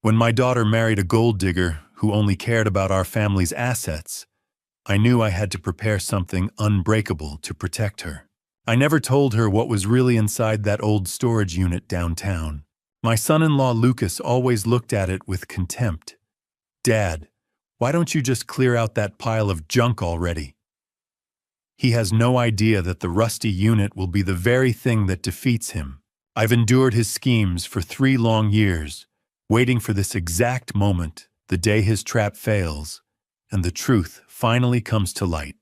When my daughter married a gold digger who only cared about our family's assets, I knew I had to prepare something unbreakable to protect her. I never told her what was really inside that old storage unit downtown. My son-in-law Lucas always looked at it with contempt. "Dad, why don't you just clear out that pile of junk already?" He has no idea that the rusty unit will be the very thing that defeats him. I've endured his schemes for 3 long years, waiting for this exact moment, the day his trap fails, and the truth finally comes to light.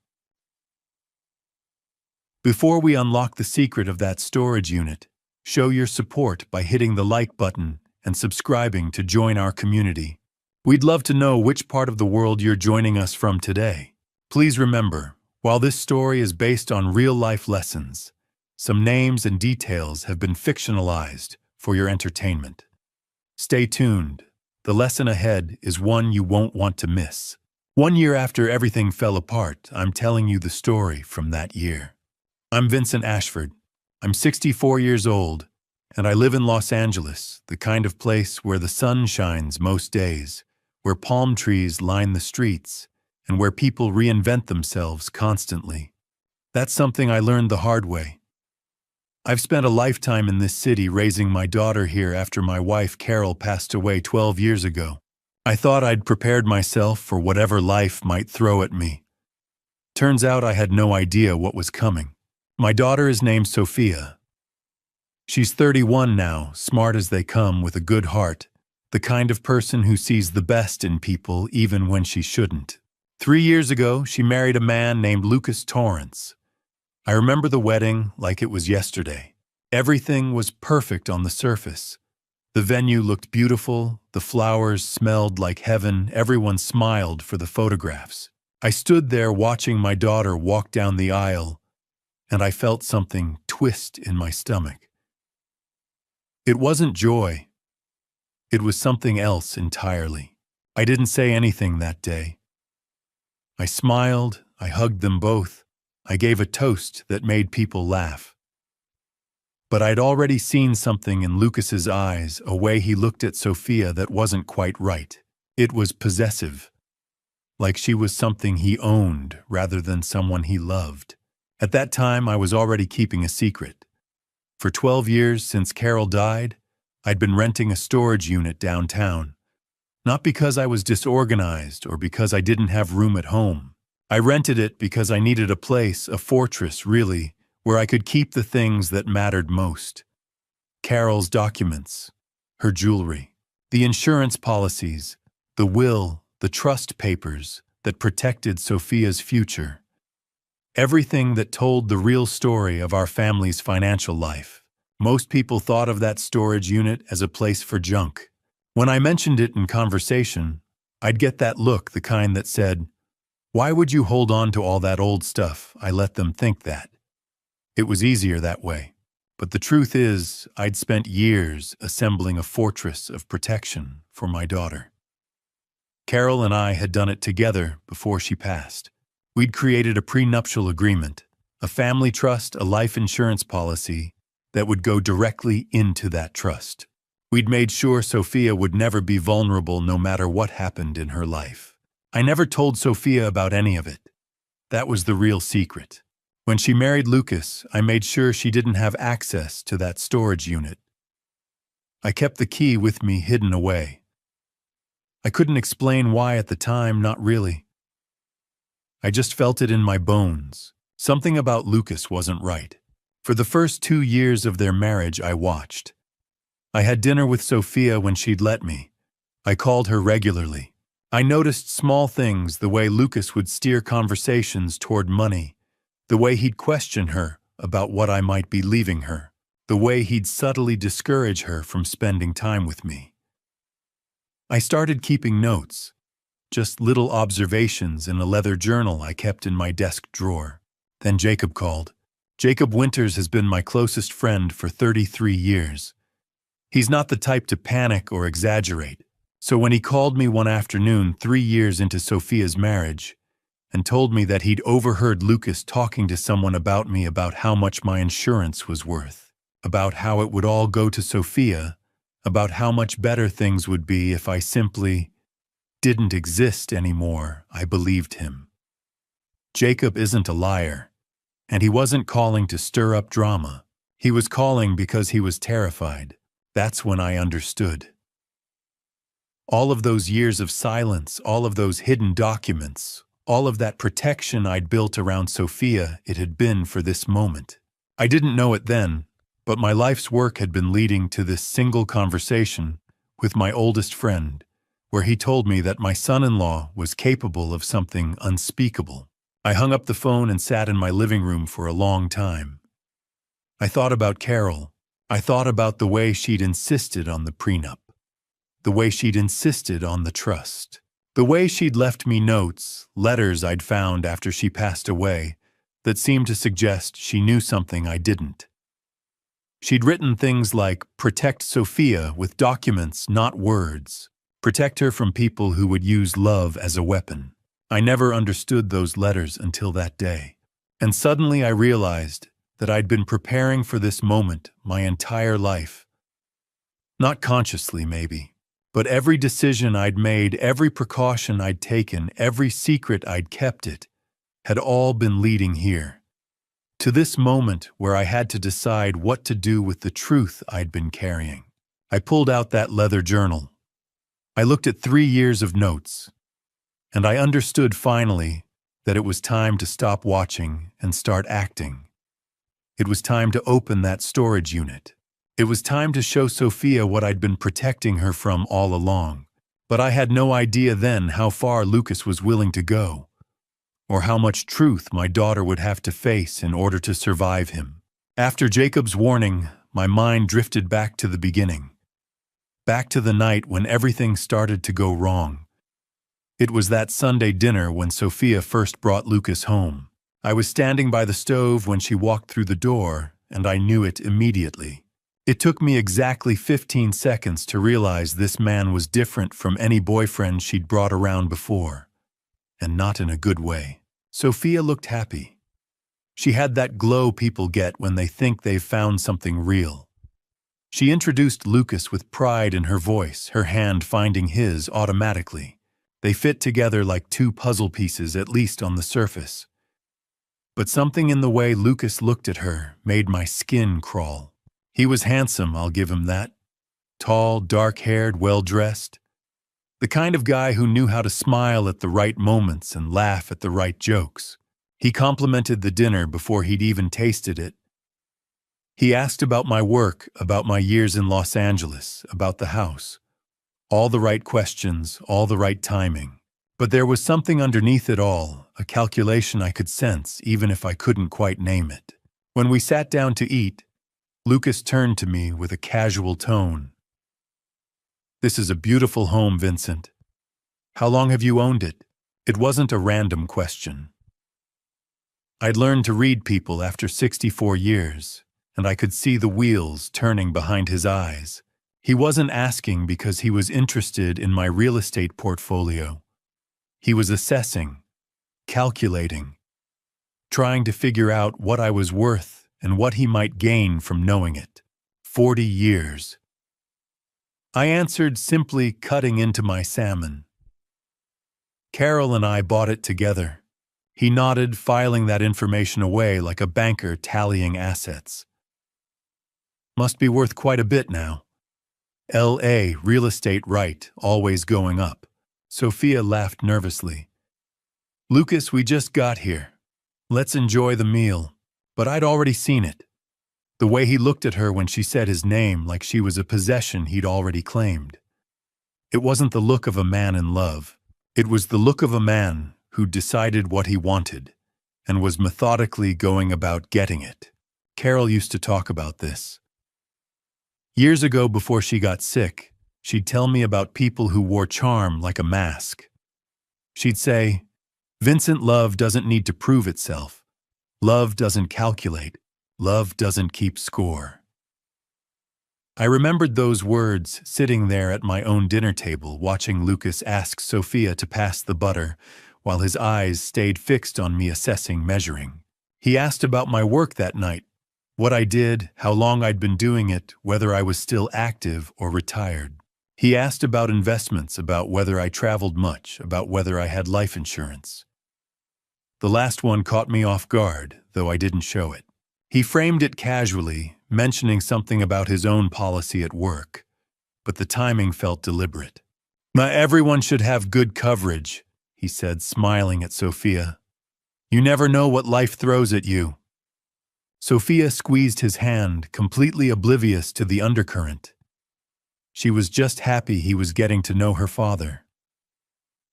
Before we unlock the secret of that storage unit, show your support by hitting the like button and subscribing to join our community. We'd love to know which part of the world you're joining us from today. Please remember, while this story is based on real-life lessons, some names and details have been fictionalized for your entertainment. Stay tuned. The lesson ahead is one you won't want to miss. 1 year after everything fell apart, I'm telling you the story from that year. I'm Vincent Ashford. I'm 64 years old, and I live in Los Angeles, the kind of place where the sun shines most days, where palm trees line the streets, and where people reinvent themselves constantly. That's something I learned the hard way. I've spent a lifetime in this city raising my daughter here after my wife Carol passed away 12 years ago. I thought I'd prepared myself for whatever life might throw at me. Turns out I had no idea what was coming. My daughter is named Sophia. She's 31 now, smart as they come with a good heart, the kind of person who sees the best in people even when she shouldn't. 3 years ago, she married a man named Lucas Torrance. I remember the wedding like it was yesterday. Everything was perfect on the surface. The venue looked beautiful, the flowers smelled like heaven, everyone smiled for the photographs. I stood there watching my daughter walk down the aisle, and I felt something twist in my stomach. It wasn't joy. It was something else entirely. I didn't say anything that day. I smiled, I hugged them both. I gave a toast that made people laugh. But I'd already seen something in Lucas's eyes, a way he looked at Sophia that wasn't quite right. It was possessive, like she was something he owned rather than someone he loved. At that time, I was already keeping a secret. For 12 years since Carol died, I'd been renting a storage unit downtown. Not because I was disorganized or because I didn't have room at home. I rented it because I needed a place, a fortress, really, where I could keep the things that mattered most. Carol's documents, her jewelry, the insurance policies, the will, the trust papers that protected Sophia's future. Everything that told the real story of our family's financial life. Most people thought of that storage unit as a place for junk. When I mentioned it in conversation, I'd get that look, the kind that said, "Why would you hold on to all that old stuff?" I let them think that. It was easier that way. But the truth is, I'd spent years assembling a fortress of protection for my daughter. Carol and I had done it together before she passed. We'd created a prenuptial agreement, a family trust, a life insurance policy that would go directly into that trust. We'd made sure Sophia would never be vulnerable no matter what happened in her life. I never told Sophia about any of it. That was the real secret. When she married Lucas, I made sure she didn't have access to that storage unit. I kept the key with me hidden away. I couldn't explain why at the time, not really. I just felt it in my bones. Something about Lucas wasn't right. For the first 2 years of their marriage, I watched. I had dinner with Sophia when she'd let me. I called her regularly. I noticed small things, the way Lucas would steer conversations toward money, the way he'd question her about what I might be leaving her, the way he'd subtly discourage her from spending time with me. I started keeping notes, just little observations in a leather journal I kept in my desk drawer. Then Jacob called. Jacob Winters has been my closest friend for 33 years. He's not the type to panic or exaggerate. So when he called me one afternoon 3 years into Sophia's marriage and told me that he'd overheard Lucas talking to someone about me about how much my insurance was worth, about how it would all go to Sophia, about how much better things would be if I simply didn't exist anymore. I believed him. Jacob isn't a liar, and he wasn't calling to stir up drama. He was calling because he was terrified. That's when I understood. All of those years of silence, all of those hidden documents, all of that protection I'd built around Sophia, it had been for this moment. I didn't know it then, but my life's work had been leading to this single conversation with my oldest friend, where he told me that my son-in-law was capable of something unspeakable. I hung up the phone and sat in my living room for a long time. I thought about Carol. I thought about the way she'd insisted on the prenup, the way she'd insisted on the trust, the way she'd left me notes, letters I'd found after she passed away, that seemed to suggest she knew something I didn't. She'd written things like, "Protect Sophia with documents, not words. Protect her from people who would use love as a weapon." I never understood those letters until that day. And suddenly I realized that I'd been preparing for this moment my entire life. Not consciously, maybe, but every decision I'd made, every precaution I'd taken, every secret I'd kept it, had all been leading here. To this moment where I had to decide what to do with the truth I'd been carrying. I pulled out that leather journal. I looked at 3 years of notes, and I understood finally that it was time to stop watching and start acting. It was time to open that storage unit. It was time to show Sophia what I'd been protecting her from all along. But I had no idea then how far Lucas was willing to go, or how much truth my daughter would have to face in order to survive him. After Jacob's warning, my mind drifted back to the beginning, back to the night when everything started to go wrong. It was that Sunday dinner when Sophia first brought Lucas home. I was standing by the stove when she walked through the door, and I knew it immediately. It took me exactly 15 seconds to realize this man was different from any boyfriend she'd brought around before, and not in a good way. Sophia looked happy. She had that glow people get when they think they've found something real. She introduced Lucas with pride in her voice, her hand finding his automatically. They fit together like two puzzle pieces, at least on the surface. But something in the way Lucas looked at her made my skin crawl. He was handsome, I'll give him that. Tall, dark-haired, well-dressed. The kind of guy who knew how to smile at the right moments and laugh at the right jokes. He complimented the dinner before he'd even tasted it. He asked about my work, about my years in Los Angeles, about the house. All the right questions, all the right timing. But there was something underneath it all, a calculation I could sense, even if I couldn't quite name it. When we sat down to eat, Lucas turned to me with a casual tone. "This is a beautiful home, Vincent. How long have you owned it?" It wasn't a random question. I'd learned to read people after 64 years, and I could see the wheels turning behind his eyes. He wasn't asking because he was interested in my real estate portfolio. He was assessing, calculating, trying to figure out what I was worth and what he might gain from knowing it. 40 years. I answered, simply cutting into my salmon. Carol and I bought it together. He nodded, filing that information away like a banker tallying assets. Must be worth quite a bit now. LA, real estate right, always going up. Sophia laughed nervously. "Lucas, we just got here. Let's enjoy the meal." But I'd already seen it. The way he looked at her when she said his name like she was a possession he'd already claimed. It wasn't the look of a man in love. It was the look of a man who'd decided what he wanted and was methodically going about getting it. Carol used to talk about this. Years ago, before she got sick, she'd tell me about people who wore charm like a mask. She'd say, "Vincent, love doesn't need to prove itself. Love doesn't calculate. Love doesn't keep score." I remembered those words sitting there at my own dinner table, watching Lucas ask Sophia to pass the butter, while his eyes stayed fixed on me, assessing, measuring. He asked about my work that night, What I did, how long I'd been doing it, whether I was still active or retired. He asked about investments, about whether I traveled much, about whether I had life insurance. The last one caught me off guard, though I didn't show it. He framed it casually, mentioning something about his own policy at work, but the timing felt deliberate. Everyone should have good coverage, he said, smiling at Sophia. You never know what life throws at you. Sophia squeezed his hand, completely oblivious to the undercurrent. She was just happy he was getting to know her father.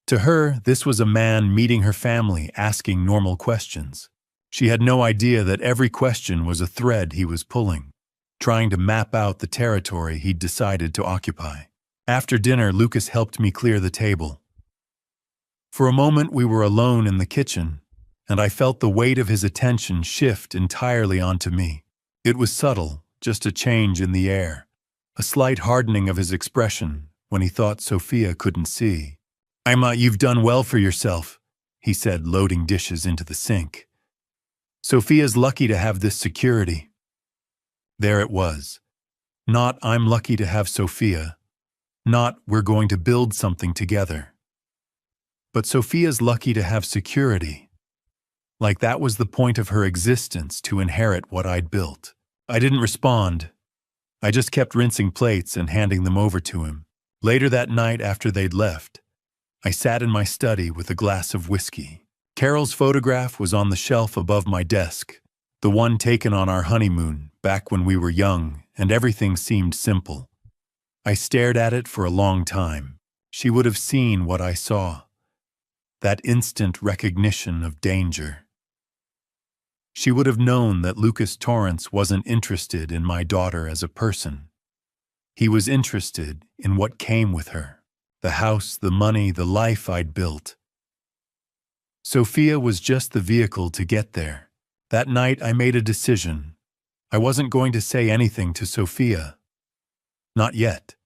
To her, this was a man meeting her family, asking normal questions. She had no idea that every question was a thread he was pulling, trying to map out the territory he'd decided to occupy. After dinner, Lucas helped me clear the table. For a moment, we were alone in the kitchen, and I felt the weight of his attention shift entirely onto me. It was subtle, just a change in the air, a slight hardening of his expression when he thought Sophia couldn't see. You've done well for yourself, he said, loading dishes into the sink. Sophia's lucky to have this security. There it was. Not I'm lucky to have Sophia. Not we're going to build something together. But Sophia's lucky to have security. Like that was the point of her existence, to inherit what I'd built. I didn't respond. I just kept rinsing plates and handing them over to him. Later that night, after they'd left, I sat in my study with a glass of whiskey. Carol's photograph was on the shelf above my desk, the one taken on our honeymoon, back when we were young and everything seemed simple. I stared at it for a long time. She would have seen what I saw. That instant recognition of danger. She would have known that Lucas Torrance wasn't interested in my daughter as a person. He was interested in what came with her. The house, the money, the life I'd built. Sophia was just the vehicle to get there. That night I made a decision. I wasn't going to say anything to Sophia. Not yet.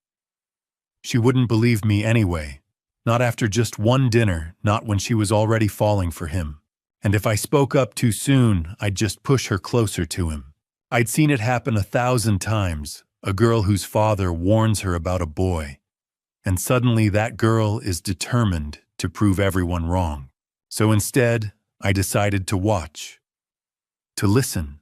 She wouldn't believe me anyway. Not after just one dinner, not when she was already falling for him. And if I spoke up too soon, I'd just push her closer to him. I'd seen it happen 1,000 times, a girl whose father warns her about a boy. And suddenly that girl is determined to prove everyone wrong. So instead, I decided to watch, to listen,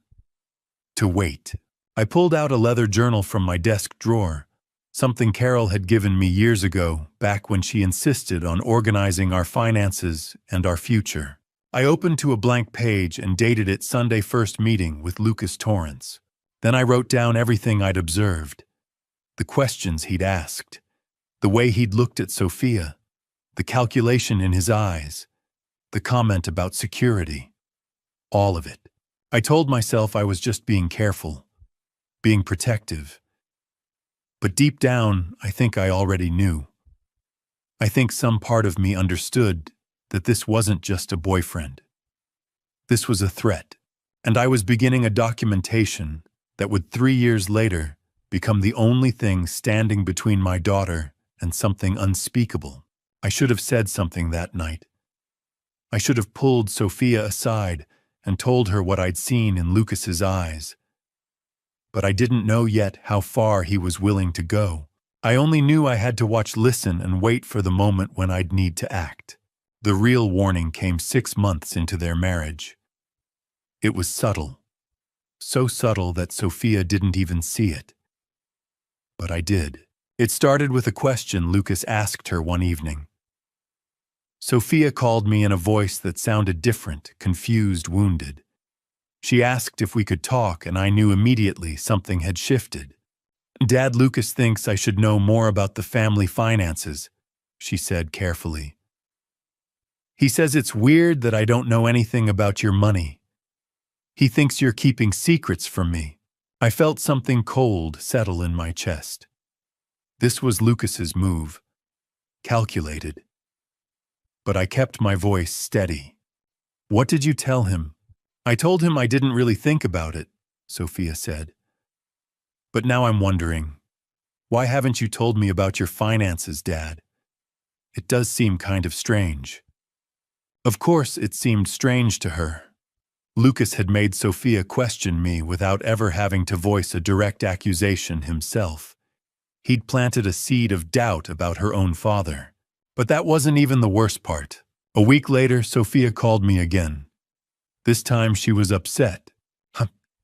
to wait. I pulled out a leather journal from my desk drawer, something Carol had given me years ago, back when she insisted on organizing our finances and our future. I opened to a blank page and dated it Sunday first meeting with Lucas Torrance. Then I wrote down everything I'd observed, the questions he'd asked, the way he'd looked at Sophia, the calculation in his eyes, the comment about security, all of it. I told myself I was just being careful, being protective. But deep down, I think I already knew. I think some part of me understood that this wasn't just a boyfriend. This was a threat, and I was beginning a documentation that would 3 years later become the only thing standing between my daughter and something unspeakable. I should have said something that night. I should have pulled Sophia aside and told her what I'd seen in Lucas's eyes. But I didn't know yet how far he was willing to go. I only knew I had to watch, listen, and wait for the moment when I'd need to act. The real warning came 6 months into their marriage. It was subtle. So subtle that Sophia didn't even see it. But I did. It started with a question Lucas asked her one evening. Sophia called me in a voice that sounded different, confused, wounded. She asked if we could talk, and I knew immediately something had shifted. Dad, Lucas thinks I should know more about the family finances, she said carefully. He says it's weird that I don't know anything about your money. He thinks you're keeping secrets from me. I felt something cold settle in my chest. This was Lucas's move, calculated. But I kept my voice steady. What did you tell him? I told him I didn't really think about it, Sophia said. But now I'm wondering, why haven't you told me about your finances, Dad? It does seem kind of strange. Of course, it seemed strange to her. Lucas had made Sophia question me without ever having to voice a direct accusation himself. He'd planted a seed of doubt about her own father. But that wasn't even the worst part. A week later, Sophia called me again. This time she was upset.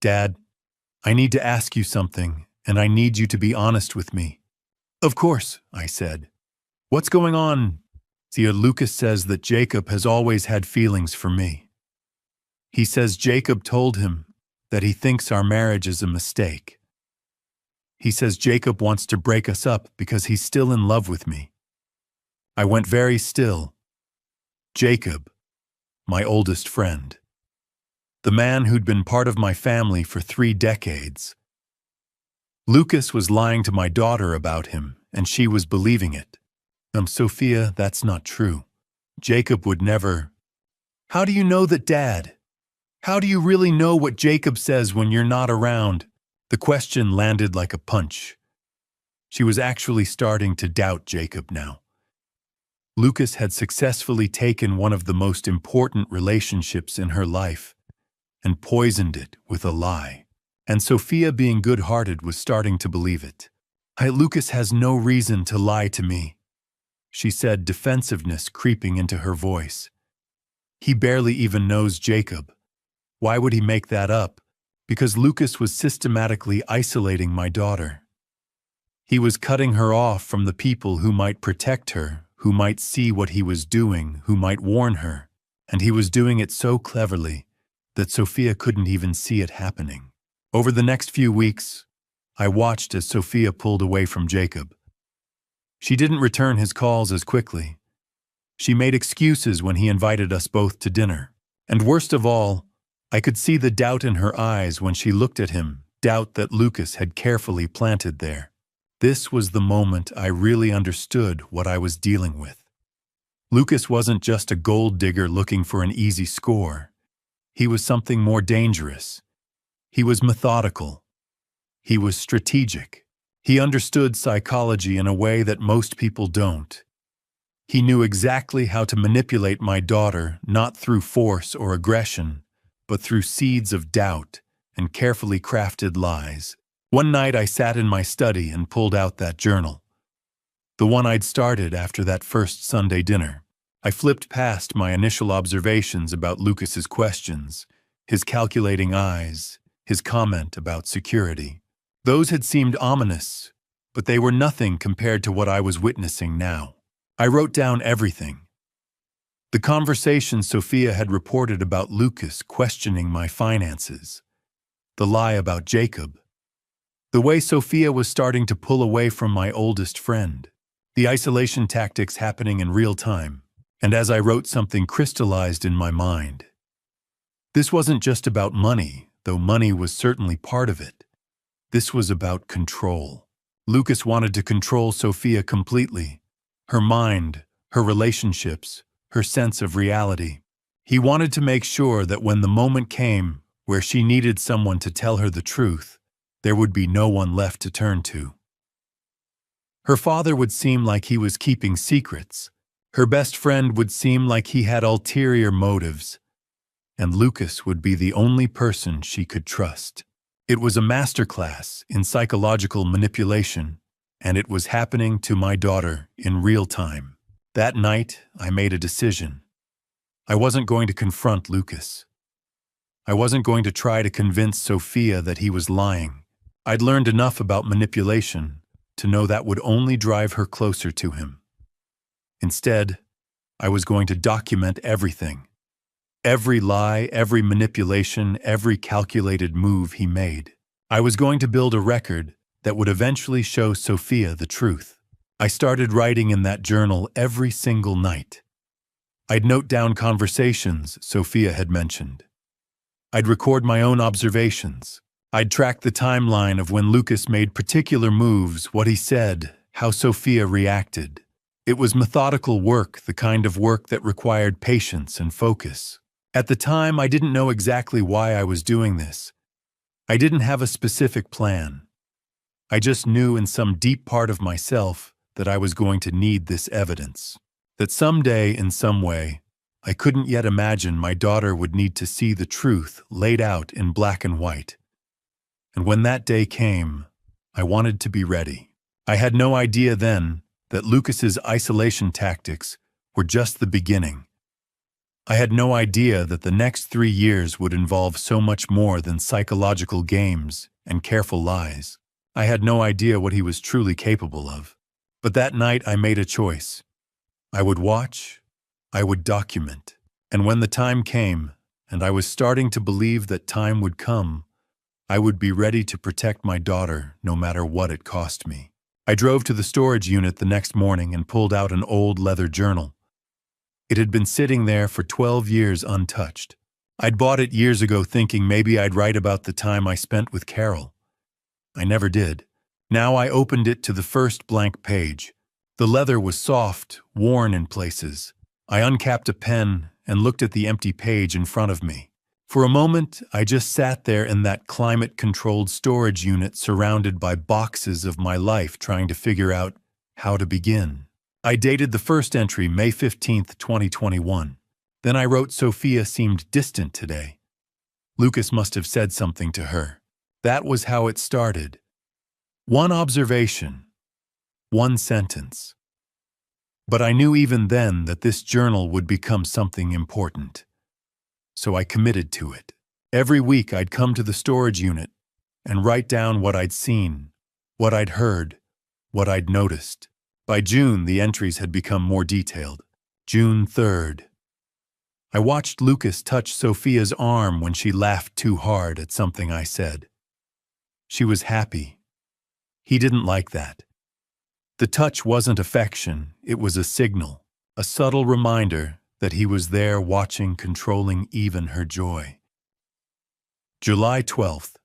Dad, I need to ask you something, and I need you to be honest with me. Of course, I said. What's going on? Lucas says that Jacob has always had feelings for me. He says Jacob told him that he thinks our marriage is a mistake. He says Jacob wants to break us up because he's still in love with me. I went very still. Jacob, my oldest friend. The man who'd been part of my family for 3 decades. Lucas was lying to my daughter about him, and she was believing it. Sophia, that's not true. Jacob would never. How do you know that, Dad? How do you really know what Jacob says when you're not around? The question landed like a punch. She was actually starting to doubt Jacob now. Lucas had successfully taken one of the most important relationships in her life and poisoned it with a lie. And Sophia, being good-hearted, was starting to believe it. Lucas has no reason to lie to me, she said, defensiveness creeping into her voice. He barely even knows Jacob. Why would he make that up? Because Lucas was systematically isolating my daughter. He was cutting her off from the people who might protect her, who might see what he was doing, who might warn her. And he was doing it so cleverly that Sophia couldn't even see it happening. Over the next few weeks, I watched as Sophia pulled away from Jacob. She didn't return his calls as quickly. She made excuses when he invited us both to dinner. And worst of all, I could see the doubt in her eyes when she looked at him, doubt that Lucas had carefully planted there. This was the moment I really understood what I was dealing with. Lucas wasn't just a gold digger looking for an easy score. He was something more dangerous. He was methodical. He was strategic. He understood psychology in a way that most people don't. He knew exactly how to manipulate my daughter, not through force or aggression, but through seeds of doubt and carefully crafted lies. One night I sat in my study and pulled out that journal, the one I'd started after that first Sunday dinner. I flipped past my initial observations about Lucas's questions, his calculating eyes, his comment about security. Those had seemed ominous, but they were nothing compared to what I was witnessing now. I wrote down everything. The conversation Sophia had reported about Lucas questioning my finances, the lie about Jacob, the way Sophia was starting to pull away from my oldest friend, the isolation tactics happening in real time, and as I wrote, something crystallized in my mind. This wasn't just about money, though money was certainly part of it. This was about control. Lucas wanted to control Sophia completely, her mind, her relationships, her sense of reality. He wanted to make sure that when the moment came where she needed someone to tell her the truth, there would be no one left to turn to. Her father would seem like he was keeping secrets. Her best friend would seem like he had ulterior motives. And Lucas would be the only person she could trust. It was a masterclass in psychological manipulation, and it was happening to my daughter in real time. That night, I made a decision. I wasn't going to confront Lucas. I wasn't going to try to convince Sophia that he was lying. I'd learned enough about manipulation to know that would only drive her closer to him. Instead, I was going to document everything. Every lie, every manipulation, every calculated move he made. I was going to build a record that would eventually show Sophia the truth. I started writing in that journal every single night. I'd note down conversations Sophia had mentioned. I'd record my own observations. I'd track the timeline of when Lucas made particular moves, what he said, how Sophia reacted. It was methodical work, the kind of work that required patience and focus. At the time, I didn't know exactly why I was doing this. I didn't have a specific plan. I just knew in some deep part of myself that I was going to need this evidence. That someday, in some way, I couldn't yet imagine my daughter would need to see the truth laid out in black and white. And when that day came, I wanted to be ready. I had no idea then that Lucas's isolation tactics were just the beginning. I had no idea that the next 3 years would involve so much more than psychological games and careful lies. I had no idea what he was truly capable of. But that night I made a choice. I would watch, I would document, and when the time came, and I was starting to believe that time would come, I would be ready to protect my daughter no matter what it cost me. I drove to the storage unit the next morning and pulled out an old leather journal. It had been sitting there for 12 years untouched. I'd bought it years ago thinking maybe I'd write about the time I spent with Carol. I never did. Now I opened it to the first blank page. The leather was soft, worn in places. I uncapped a pen and looked at the empty page in front of me. For a moment, I just sat there in that climate-controlled storage unit surrounded by boxes of my life trying to figure out how to begin. I dated the first entry May 15th, 2021. Then I wrote Sophia seemed distant today. Lucas must have said something to her. That was how it started. One observation. One sentence. But I knew even then that this journal would become something important. So I committed to it. Every week I'd come to the storage unit and write down what I'd seen, what I'd heard, what I'd noticed. By June, the entries had become more detailed. June 3rd. I watched Lucas touch Sophia's arm when she laughed too hard at something I said. She was happy. He didn't like that. The touch wasn't affection, it was a signal, a subtle reminder that he was there watching, controlling even her joy. July 12th.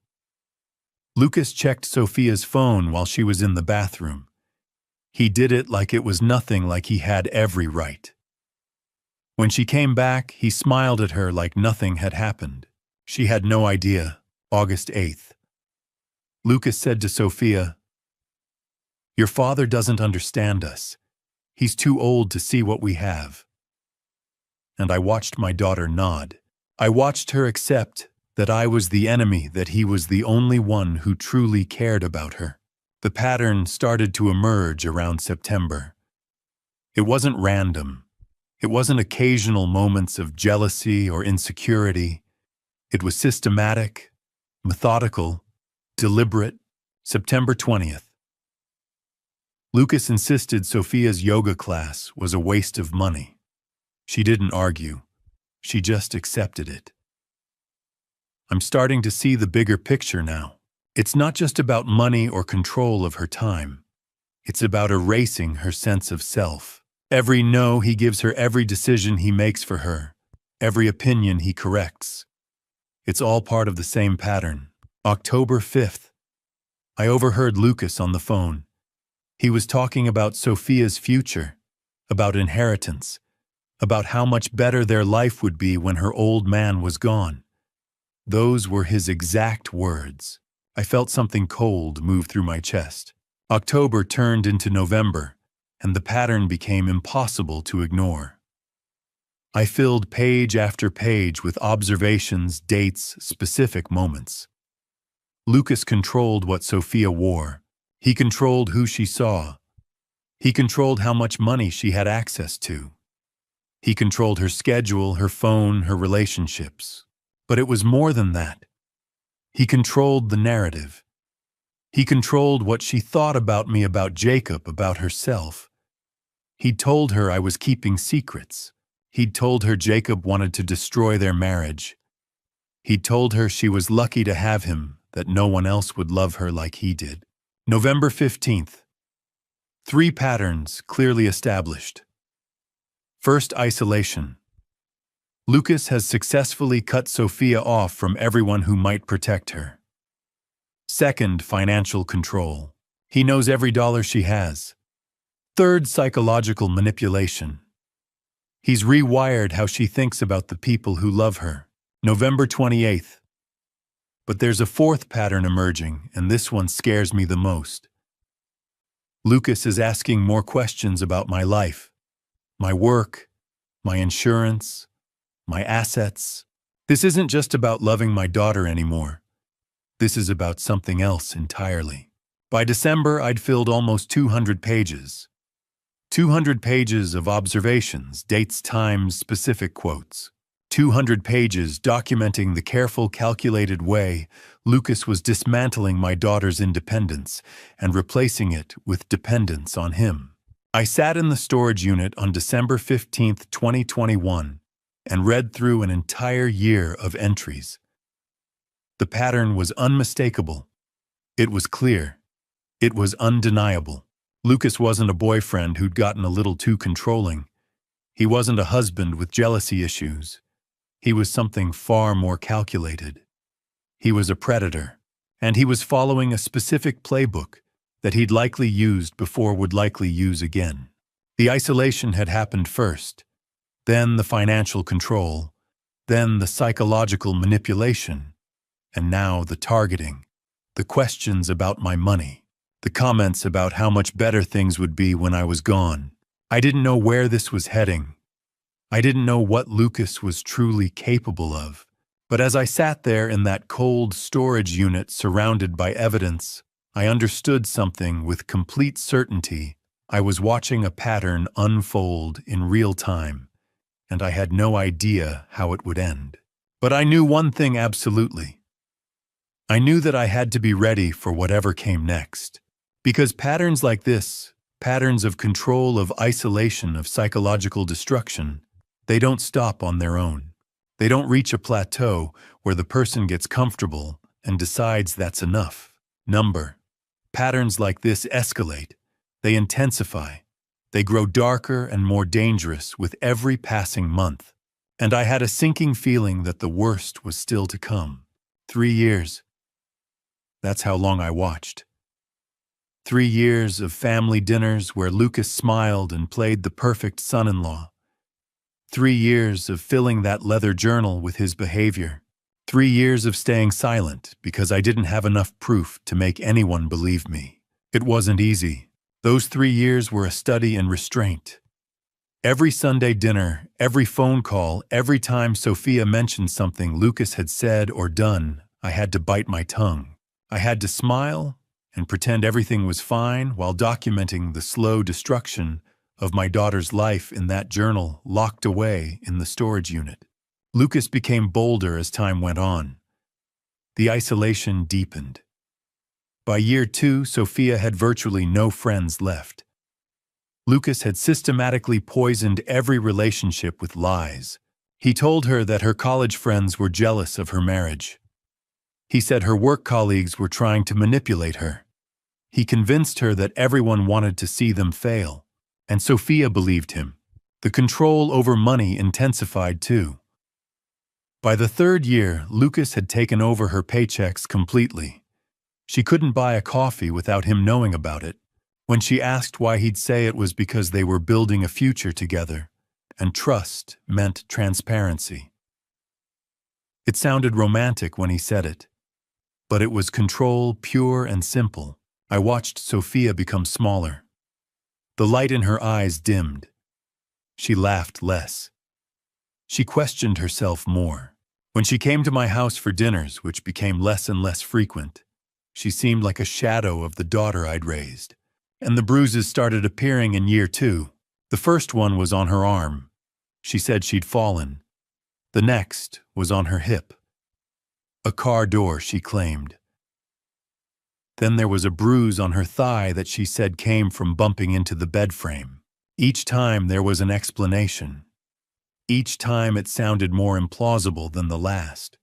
Lucas checked Sophia's phone while she was in the bathroom. He did it like it was nothing, like he had every right. When she came back, he smiled at her like nothing had happened. She had no idea. August 8th. Lucas said to Sophia, "Your father doesn't understand us. He's too old to see what we have." And I watched my daughter nod. I watched her accept that I was the enemy, that he was the only one who truly cared about her. The pattern started to emerge around September. It wasn't random. It wasn't occasional moments of jealousy or insecurity. It was systematic, methodical, deliberate. September 20th. Lucas insisted Sophia's yoga class was a waste of money. She didn't argue. She just accepted it. I'm starting to see the bigger picture now. It's not just about money or control of her time. It's about erasing her sense of self. Every no he gives her, every decision he makes for her, every opinion he corrects. It's all part of the same pattern. October 5th. I overheard Lucas on the phone. He was talking about Sophia's future, about inheritance, about how much better their life would be when her old man was gone. Those were his exact words. I felt something cold move through my chest. October turned into November, and the pattern became impossible to ignore. I filled page after page with observations, dates, specific moments. Lucas controlled what Sophia wore. He controlled who she saw. He controlled how much money she had access to. He controlled her schedule, her phone, her relationships. But it was more than that. He controlled the narrative. He controlled what she thought about me, about Jacob, about herself. He'd told her I was keeping secrets. He'd told her Jacob wanted to destroy their marriage. He'd told her she was lucky to have him, that no one else would love her like he did. November 15th. 3 patterns clearly established. First, isolation. Lucas has successfully cut Sophia off from everyone who might protect her. Second, financial control. He knows every dollar she has. Third, psychological manipulation. He's rewired how she thinks about the people who love her. November 28th. But there's a fourth pattern emerging, and this one scares me the most. Lucas is asking more questions about my life, my work, my insurance, my assets. This isn't just about loving my daughter anymore. This is about something else entirely. By December, I'd filled almost 200 pages. 200 pages of observations, dates, times, specific quotes. 200 pages documenting the careful, calculated way Lucas was dismantling my daughter's independence and replacing it with dependence on him. I sat in the storage unit on December 15, 2021, and read through an entire year of entries. The pattern was unmistakable. It was clear. It was undeniable. Lucas wasn't a boyfriend who'd gotten a little too controlling. He wasn't a husband with jealousy issues. He was something far more calculated. He was a predator, and he was following a specific playbook that he'd likely used before would likely use again. The isolation had happened first, then the financial control, then the psychological manipulation, and now the targeting, the questions about my money, the comments about how much better things would be when I was gone. I didn't know where this was heading. I didn't know what Lucas was truly capable of. But as I sat there in that cold storage unit surrounded by evidence, I understood something with complete certainty. I was watching a pattern unfold in real time, and I had no idea how it would end. But I knew one thing absolutely. I knew that I had to be ready for whatever came next. Because patterns like this, patterns of control, of isolation, of psychological destruction, they don't stop on their own. They don't reach a plateau where the person gets comfortable and decides that's enough. Patterns like this escalate. They intensify. They grow darker and more dangerous with every passing month. And I had a sinking feeling that the worst was still to come. 3 years. That's how long I watched. 3 years of family dinners where Lucas smiled and played the perfect son-in-law. 3 years of filling that leather journal with his behavior. 3 years of staying silent because I didn't have enough proof to make anyone believe me. It wasn't easy. Those 3 years were a study in restraint. Every Sunday dinner, every phone call, every time Sophia mentioned something Lucas had said or done, I had to bite my tongue. I had to smile and pretend everything was fine while documenting the slow destruction of my daughter's life in that journal locked away in the storage unit. Lucas became bolder as time went on. The isolation deepened. By year 2, Sophia had virtually no friends left. Lucas had systematically poisoned every relationship with lies. He told her that her college friends were jealous of her marriage. He said her work colleagues were trying to manipulate her. He convinced her that everyone wanted to see them fail. And Sophia believed him. The control over money intensified too. By the 3rd year, Lucas had taken over her paychecks completely. She couldn't buy a coffee without him knowing about it. When she asked why, he'd say it was because they were building a future together, and trust meant transparency. It sounded romantic when he said it, but it was control, pure and simple. I watched Sophia become smaller. The light in her eyes dimmed. She laughed less. She questioned herself more. When she came to my house for dinners, which became less and less frequent, she seemed like a shadow of the daughter I'd raised. And the bruises started appearing in year 2. The first one was on her arm. She said she'd fallen. The next was on her hip. A car door, she claimed. Then there was a bruise on her thigh that she said came from bumping into the bed frame. Each time there was an explanation. Each time it sounded more implausible than the last.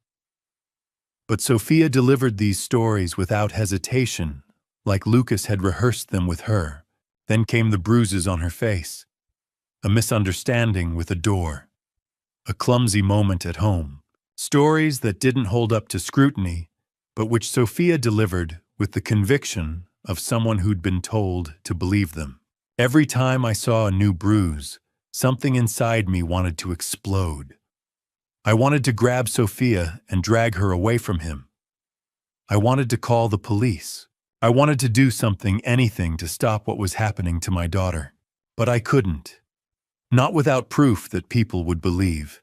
But Sophia delivered these stories without hesitation, like Lucas had rehearsed them with her. Then came the bruises on her face. A misunderstanding with a door. A clumsy moment at home. Stories that didn't hold up to scrutiny, but which Sophia delivered with the conviction of someone who'd been told to believe them. Every time I saw a new bruise, something inside me wanted to explode. I wanted to grab Sophia and drag her away from him. I wanted to call the police. I wanted to do something, anything, to stop what was happening to my daughter. But I couldn't. Not without proof that people would believe.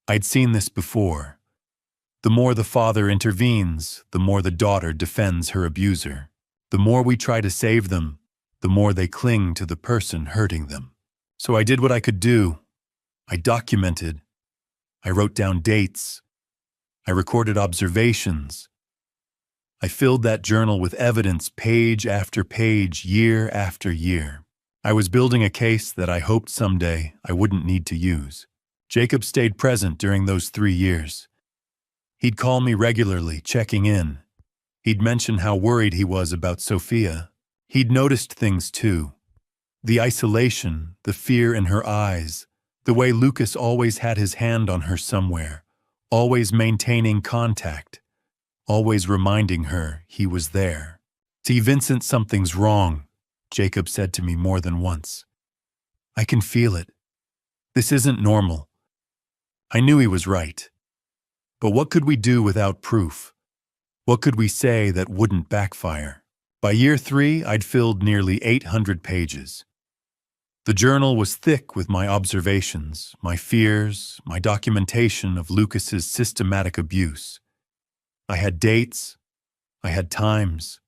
I'd seen this before. The more the father intervenes, the more the daughter defends her abuser. The more we try to save them, the more they cling to the person hurting them. So I did what I could do. I documented. I wrote down dates. I recorded observations. I filled that journal with evidence page after page, year after year. I was building a case that I hoped someday I wouldn't need to use. Jacob stayed present during those 3 years. He'd call me regularly, checking in. He'd mention how worried he was about Sophia. He'd noticed things too. The isolation, the fear in her eyes, the way Lucas always had his hand on her somewhere, always maintaining contact, always reminding her he was there. "See, Vincent, something's wrong," Jacob said to me more than once. "I can feel it. This isn't normal." I knew he was right. But what could we do without proof? What could we say that wouldn't backfire? By year 3, I'd filled nearly 800 pages. The journal was thick with my observations, my fears, my documentation of Lucas's systematic abuse. I had dates, I had times,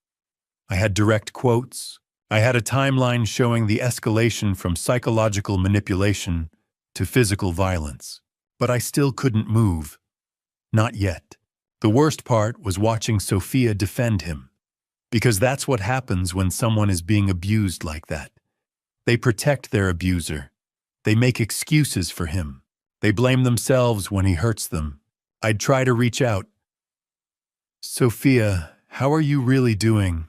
I had direct quotes, I had a timeline showing the escalation from psychological manipulation to physical violence. But I still couldn't move. Not yet. The worst part was watching Sophia defend him. Because that's what happens when someone is being abused like that. They protect their abuser. They make excuses for him. They blame themselves when he hurts them. I'd try to reach out. "Sophia, how are you really doing?"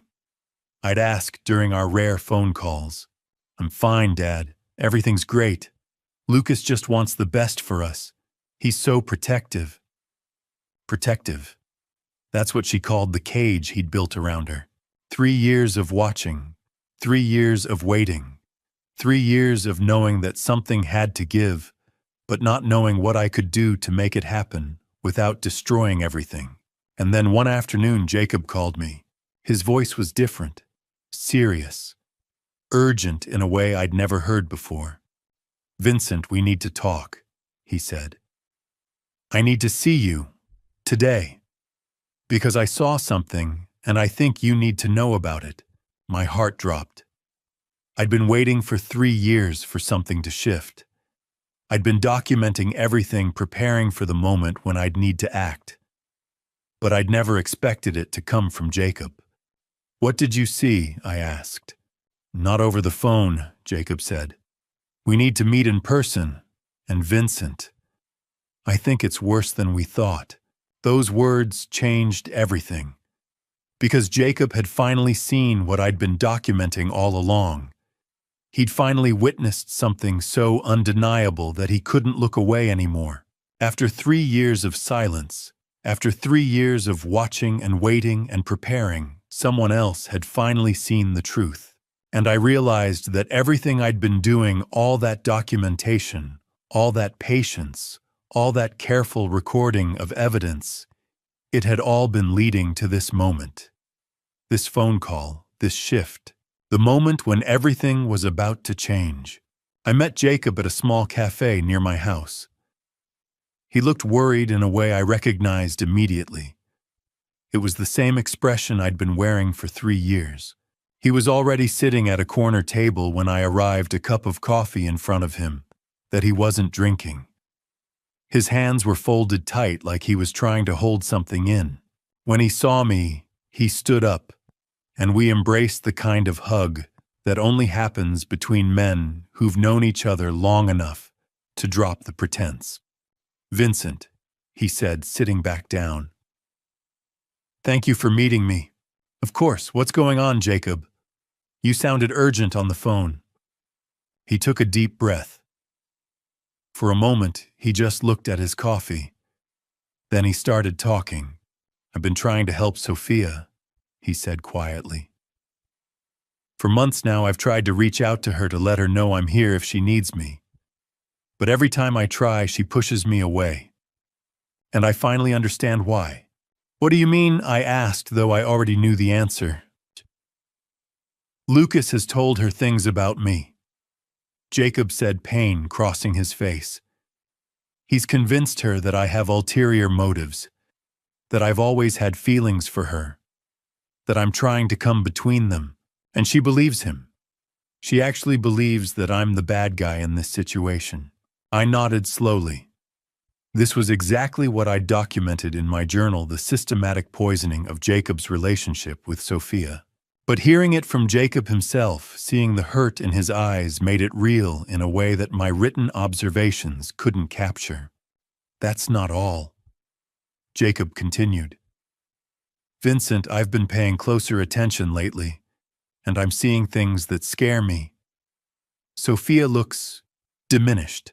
I'd ask during our rare phone calls. "I'm fine, Dad. Everything's great. Lucas just wants the best for us. He's so protective." Protective. That's what she called the cage he'd built around her. 3 years of watching. 3 years of waiting. 3 years of knowing that something had to give, but not knowing what I could do to make it happen without destroying everything. And then one afternoon, Jacob called me. His voice was different, serious, urgent in a way I'd never heard before. "Vincent, we need to talk," he said. "I need to see you, today, because I saw something and I think you need to know about it." My heart dropped. I'd been waiting for 3 years for something to shift. I'd been documenting everything, preparing for the moment when I'd need to act. But I'd never expected it to come from Jacob. "What did you see?" I asked. "Not over the phone," Jacob said. "We need to meet in person. And Vincent, I think it's worse than we thought." Those words changed everything. Because Jacob had finally seen what I'd been documenting all along. He'd finally witnessed something so undeniable that he couldn't look away anymore. After 3 years of silence, after 3 years of watching and waiting and preparing, someone else had finally seen the truth. And I realized that everything I'd been doing, all that documentation, all that patience, all that careful recording of evidence, it had all been leading to this moment. This phone call, this shift, the moment when everything was about to change. I met Jacob at a small cafe near my house. He looked worried in a way I recognized immediately. It was the same expression I'd been wearing for 3 years. He was already sitting at a corner table when I arrived, a cup of coffee in front of him that he wasn't drinking. His hands were folded tight like he was trying to hold something in. When he saw me, he stood up, and we embraced the kind of hug that only happens between men who've known each other long enough to drop the pretense. "Vincent," he said, sitting back down. "Thank you for meeting me." "Of course. What's going on, Jacob? You sounded urgent on the phone." He took a deep breath. For a moment, he just looked at his coffee. Then he started talking. "I've been trying to help Sophia," he said quietly. "For months now, I've tried to reach out to her to let her know I'm here if she needs me. But every time I try, she pushes me away. And I finally understand why." "What do you mean?" I asked, though I already knew the answer. "Lucas has told her things about me," Jacob said, pain crossing his face. He's convinced her that I have ulterior motives, that I've always had feelings for her, that I'm trying to come between them, and she believes him. She actually believes that I'm the bad guy in this situation. I nodded slowly. This was exactly what I documented in my journal, the systematic poisoning of Jacob's relationship with Sophia. But hearing it from Jacob himself, seeing the hurt in his eyes, made it real in a way that my written observations couldn't capture. That's not all. Jacob continued. Vincent, I've been paying closer attention lately, and I'm seeing things that scare me. Sophia looks diminished,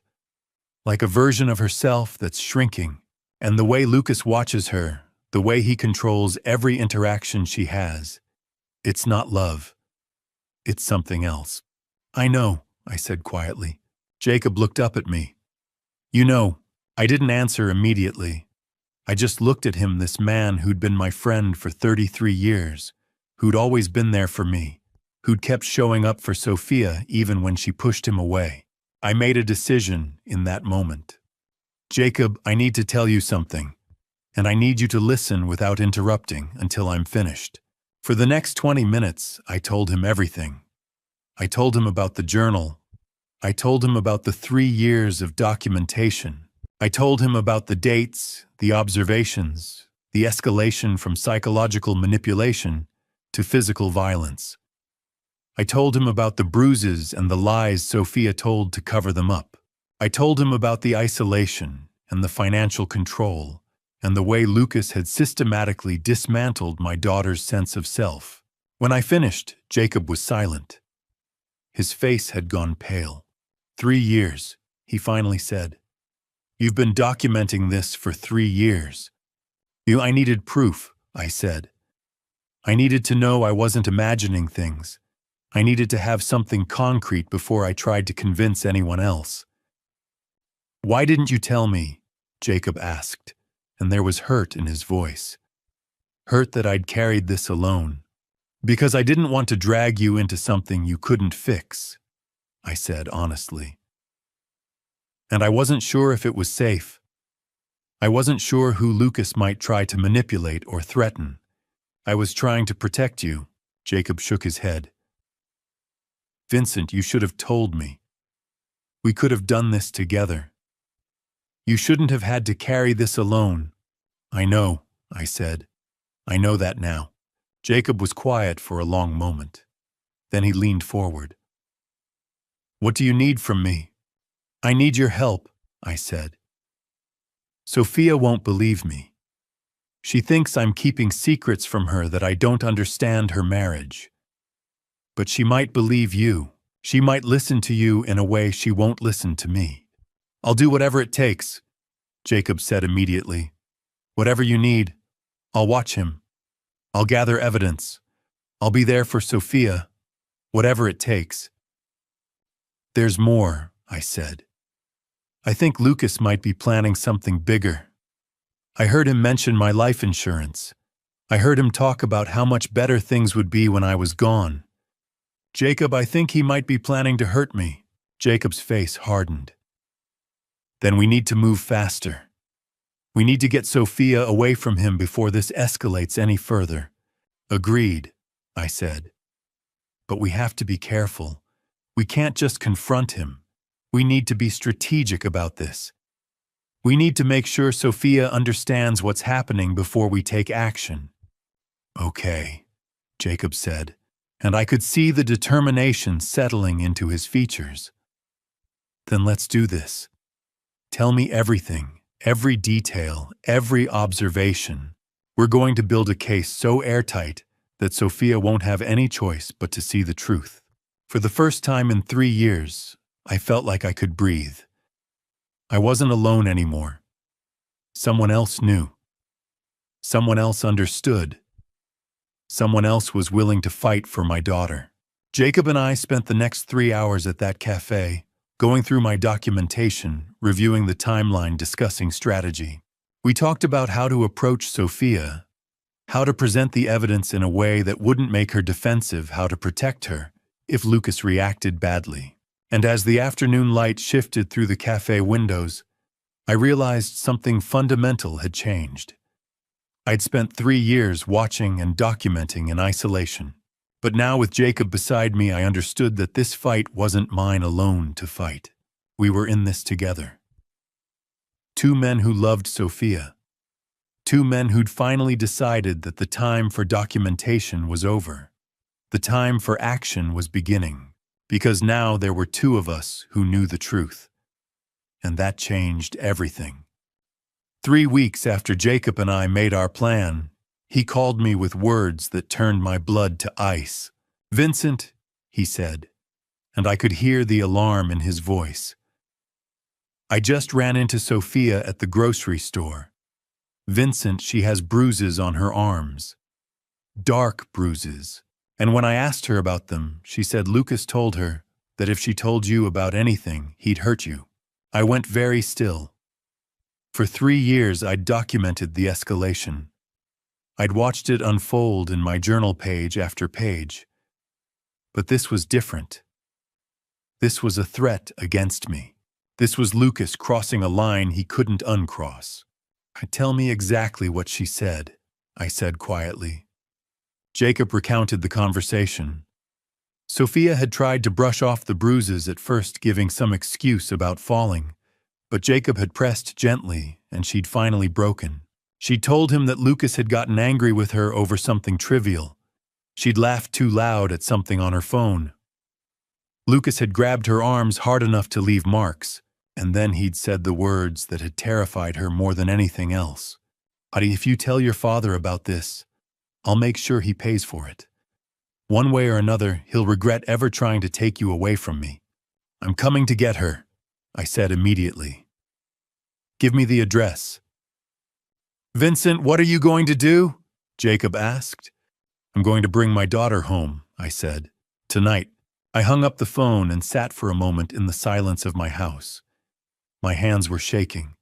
like a version of herself that's shrinking, and the way Lucas watches her, the way he controls every interaction she has, it's not love. It's something else. I know, I said quietly. Jacob looked up at me. You know, I didn't answer immediately. I just looked at him, this man who'd been my friend for 33 years, who'd always been there for me, who'd kept showing up for Sophia even when she pushed him away. I made a decision in that moment. Jacob, I need to tell you something, and I need you to listen without interrupting until I'm finished. For the next 20 minutes, I told him everything. I told him about the journal. I told him about the 3 years of documentation. I told him about the dates, the observations, the escalation from psychological manipulation to physical violence. I told him about the bruises and the lies Sophia told to cover them up. I told him about the isolation and the financial control and the way Lucas had systematically dismantled my daughter's sense of self. When I finished, Jacob was silent. His face had gone pale. 3 years, he finally said. You've been documenting this for 3 years. I needed proof, I said. I needed to know I wasn't imagining things. I needed to have something concrete before I tried to convince anyone else. Why didn't you tell me? Jacob asked, and there was hurt in his voice. Hurt that I'd carried this alone. Because I didn't want to drag you into something you couldn't fix, I said honestly. And I wasn't sure if it was safe. I wasn't sure who Lucas might try to manipulate or threaten. I was trying to protect you. Jacob shook his head. Vincent, you should have told me. We could have done this together. You shouldn't have had to carry this alone. I know, I said. I know that now. Jacob was quiet for a long moment. Then he leaned forward. What do you need from me? I need your help, I said. Sophia won't believe me. She thinks I'm keeping secrets from her, that I don't understand her marriage. But she might believe you. She might listen to you in a way she won't listen to me. I'll do whatever it takes, Jacob said immediately. Whatever you need, I'll watch him. I'll gather evidence. I'll be there for Sophia, whatever it takes. There's more, I said. I think Lucas might be planning something bigger. I heard him mention my life insurance. I heard him talk about how much better things would be when I was gone. Jacob, I think he might be planning to hurt me. Jacob's face hardened. Then we need to move faster. We need to get Sophia away from him before this escalates any further. Agreed, I said. But we have to be careful. We can't just confront him. We need to be strategic about this. We need to make sure Sophia understands what's happening before we take action. Okay, Jacob said, and I could see the determination settling into his features. Then let's do this. Tell me everything, every detail, every observation. We're going to build a case so airtight that Sophia won't have any choice but to see the truth. For the first time in 3 years, I felt like I could breathe. I wasn't alone anymore. Someone else knew. Someone else understood. Someone else was willing to fight for my daughter. Jacob and I spent the next 3 hours at that cafe, going through my documentation, reviewing the timeline, discussing strategy. We talked about how to approach Sophia, how to present the evidence in a way that wouldn't make her defensive, how to protect her if Lucas reacted badly. And as the afternoon light shifted through the cafe windows, I realized something fundamental had changed. I'd spent 3 years watching and documenting in isolation. But now with Jacob beside me, I understood that this fight wasn't mine alone to fight. We were in this together. Two men who loved Sophia. Two men who'd finally decided that the time for documentation was over. The time for action was beginning, because now there were two of us who knew the truth. And that changed everything. 3 weeks after Jacob and I made our plan, he called me with words that turned my blood to ice. "Vincent," he said, and I could hear the alarm in his voice. "I just ran into Sophia at the grocery store. Vincent, she has bruises on her arms. Dark bruises. And when I asked her about them, she said Lucas told her that if she told you about anything, he'd hurt you." I went very still. For 3 years, I'd documented the escalation. I'd watched it unfold in my journal page after page. But this was different. This was a threat against me. This was Lucas crossing a line he couldn't uncross. "Tell me exactly what she said," I said quietly. Jacob recounted the conversation. Sophia had tried to brush off the bruises at first, giving some excuse about falling. But Jacob had pressed gently, and she'd finally broken. She'd told him that Lucas had gotten angry with her over something trivial. She'd laughed too loud at something on her phone. Lucas had grabbed her arms hard enough to leave marks, and then he'd said the words that had terrified her more than anything else. "If you tell your father about this, I'll make sure he pays for it. One way or another, he'll regret ever trying to take you away from me. I'm coming to get her," I said immediately. "Give me the address." "Vincent, what are you going to do?" Jacob asked. "I'm going to bring my daughter home," I said. "Tonight." I hung up the phone and sat for a moment in the silence of my house. My hands were shaking.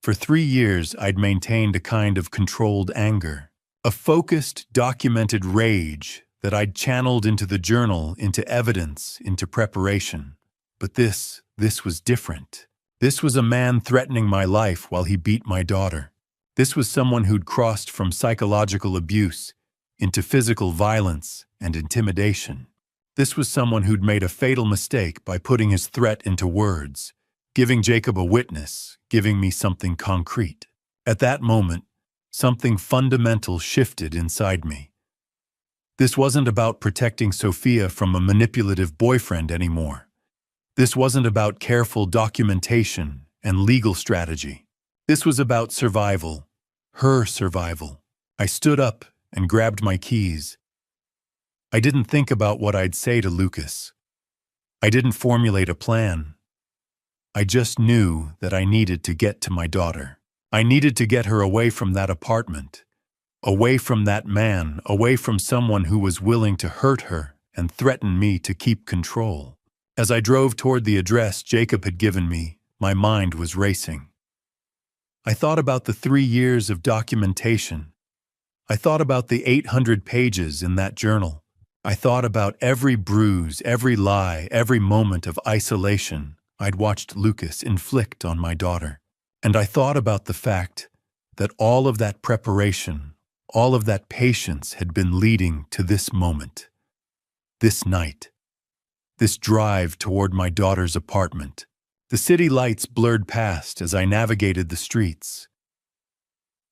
For 3 years, I'd maintained a kind of controlled anger, a focused, documented rage that I'd channeled into the journal, into evidence, into preparation. But this was different. This was a man threatening my life while he beat my daughter. This was someone who'd crossed from psychological abuse into physical violence and intimidation. This was someone who'd made a fatal mistake by putting his threat into words, giving Jacob a witness, giving me something concrete. At that moment, something fundamental shifted inside me. This wasn't about protecting Sophia from a manipulative boyfriend anymore. This wasn't about careful documentation and legal strategy. This was about survival, her survival. I stood up and grabbed my keys. I didn't think about what I'd say to Lucas. I didn't formulate a plan. I just knew that I needed to get to my daughter. I needed to get her away from that apartment, away from that man, away from someone who was willing to hurt her and threaten me to keep control. As I drove toward the address Jacob had given me, my mind was racing. I thought about the 3 years of documentation. I thought about the 800 pages in that journal. I thought about every bruise, every lie, every moment of isolation I'd watched Lucas inflict on my daughter. And I thought about the fact that all of that preparation, all of that patience had been leading to this moment, this night, this drive toward my daughter's apartment. The city lights blurred past as I navigated the streets.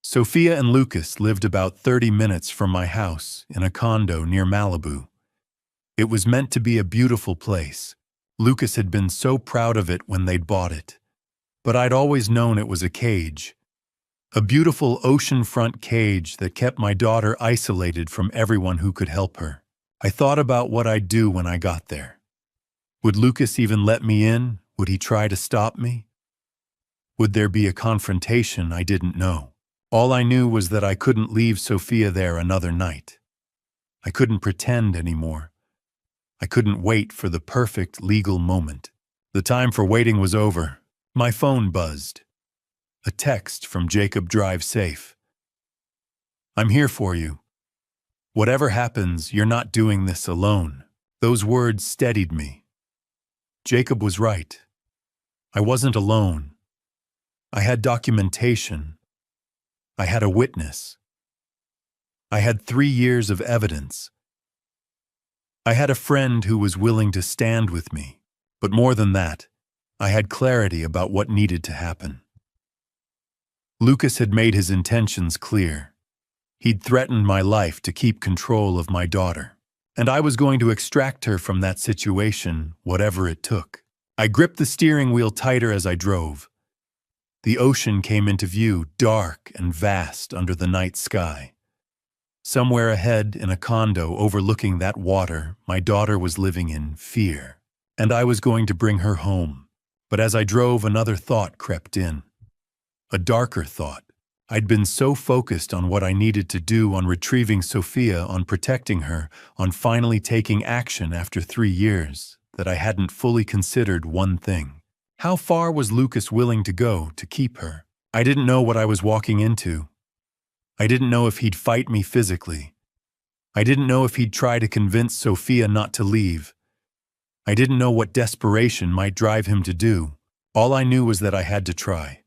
Sophia and Lucas lived about 30 minutes from my house in a condo near Malibu. It was meant to be a beautiful place. Lucas had been so proud of it when they'd bought it. But I'd always known it was a cage. A beautiful oceanfront cage that kept my daughter isolated from everyone who could help her. I thought about what I'd do when I got there. Would Lucas even let me in? Would he try to stop me? Would there be a confrontation? I didn't know. All I knew was that I couldn't leave Sophia there another night. I couldn't pretend anymore. I couldn't wait for the perfect legal moment. The time for waiting was over. My phone buzzed. A text from Jacob. "Drive safe. I'm here for you. Whatever happens, you're not doing this alone." Those words steadied me. Jacob was right. I wasn't alone. I had documentation. I had a witness. I had 3 years of evidence. I had a friend who was willing to stand with me. But more than that, I had clarity about what needed to happen. Lucas had made his intentions clear. He'd threatened my life to keep control of my daughter, and I was going to extract her from that situation, whatever it took. I gripped the steering wheel tighter as I drove. The ocean came into view, dark and vast under the night sky. Somewhere ahead, in a condo overlooking that water, my daughter was living in fear, and I was going to bring her home. But as I drove, another thought crept in. A darker thought. I'd been so focused on what I needed to do, on retrieving Sophia, on protecting her, on finally taking action after 3 years, that I hadn't fully considered one thing. How far was Lucas willing to go to keep her? I didn't know what I was walking into. I didn't know if he'd fight me physically. I didn't know if he'd try to convince Sophia not to leave. I didn't know what desperation might drive him to do. All I knew was that I had to try.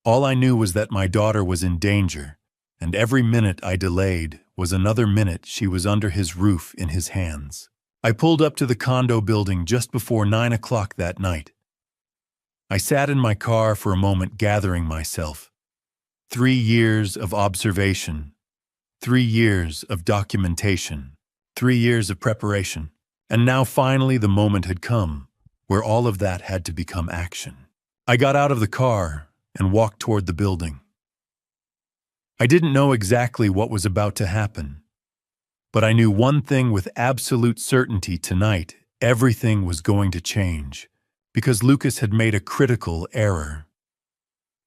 All I knew was that my daughter was in danger, and every minute I delayed was another minute she was under his roof in his hands. I pulled up to the condo building just before 9 o'clock that night. I sat in my car for a moment, gathering myself. 3 years of observation, 3 years of documentation, 3 years of preparation. And now finally the moment had come where all of that had to become action. I got out of the car and walked toward the building. I didn't know exactly what was about to happen, but I knew one thing with absolute certainty: tonight, everything was going to change, because Lucas had made a critical error.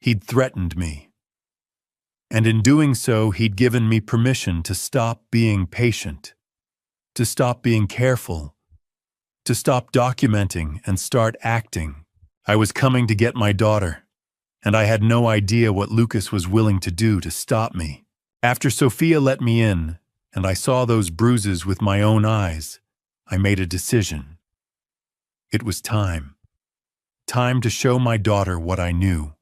He'd threatened me. And in doing so, he'd given me permission to stop being patient, to stop being careful, to stop documenting and start acting. I was coming to get my daughter, and I had no idea what Lucas was willing to do to stop me. After Sophia let me in, and I saw those bruises with my own eyes, I made a decision. It was time. Time to show my daughter what I knew.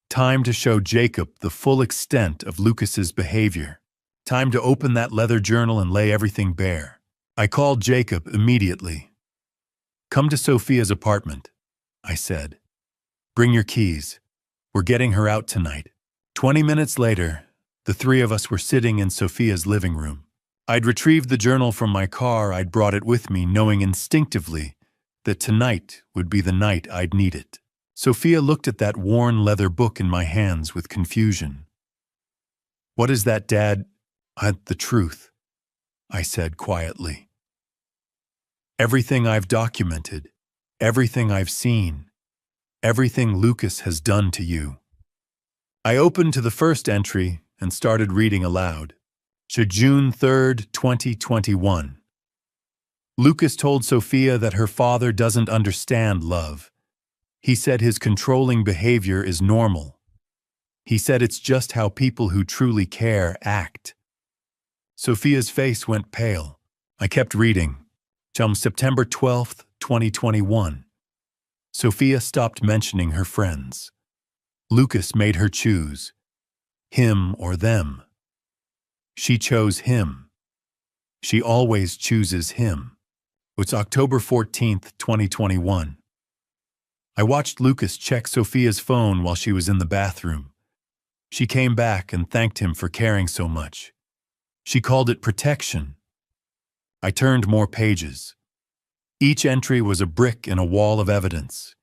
Time to show Jacob the full extent of Lucas's behavior. Time to open that leather journal and lay everything bare. I called Jacob immediately. "Come to Sophia's apartment," I said. "Bring your keys. We're getting her out tonight." 20 minutes later, the 3 of us were sitting in Sophia's living room. I'd retrieved the journal from my car. I'd brought it with me, knowing instinctively that tonight would be the night I'd need it. Sophia looked at that worn leather book in my hands with confusion. "What is that, Dad?" "The truth," I said quietly. "Everything I've documented, everything I've seen, everything Lucas has done to you." I opened to the first entry and started reading aloud. June 3rd, 2021. Lucas told Sophia that her father doesn't understand love. He said his controlling behavior is normal. He said it's just how people who truly care act. Sophia's face went pale. I kept reading. September 12th, 2021. Sophia stopped mentioning her friends. Lucas made her choose. Him or them. She chose him. She always chooses him. It's October 14th, 2021. I watched Lucas check Sophia's phone while she was in the bathroom. She came back and thanked him for caring so much. She called it protection. I turned more pages. Each entry was a brick in a wall of evidence.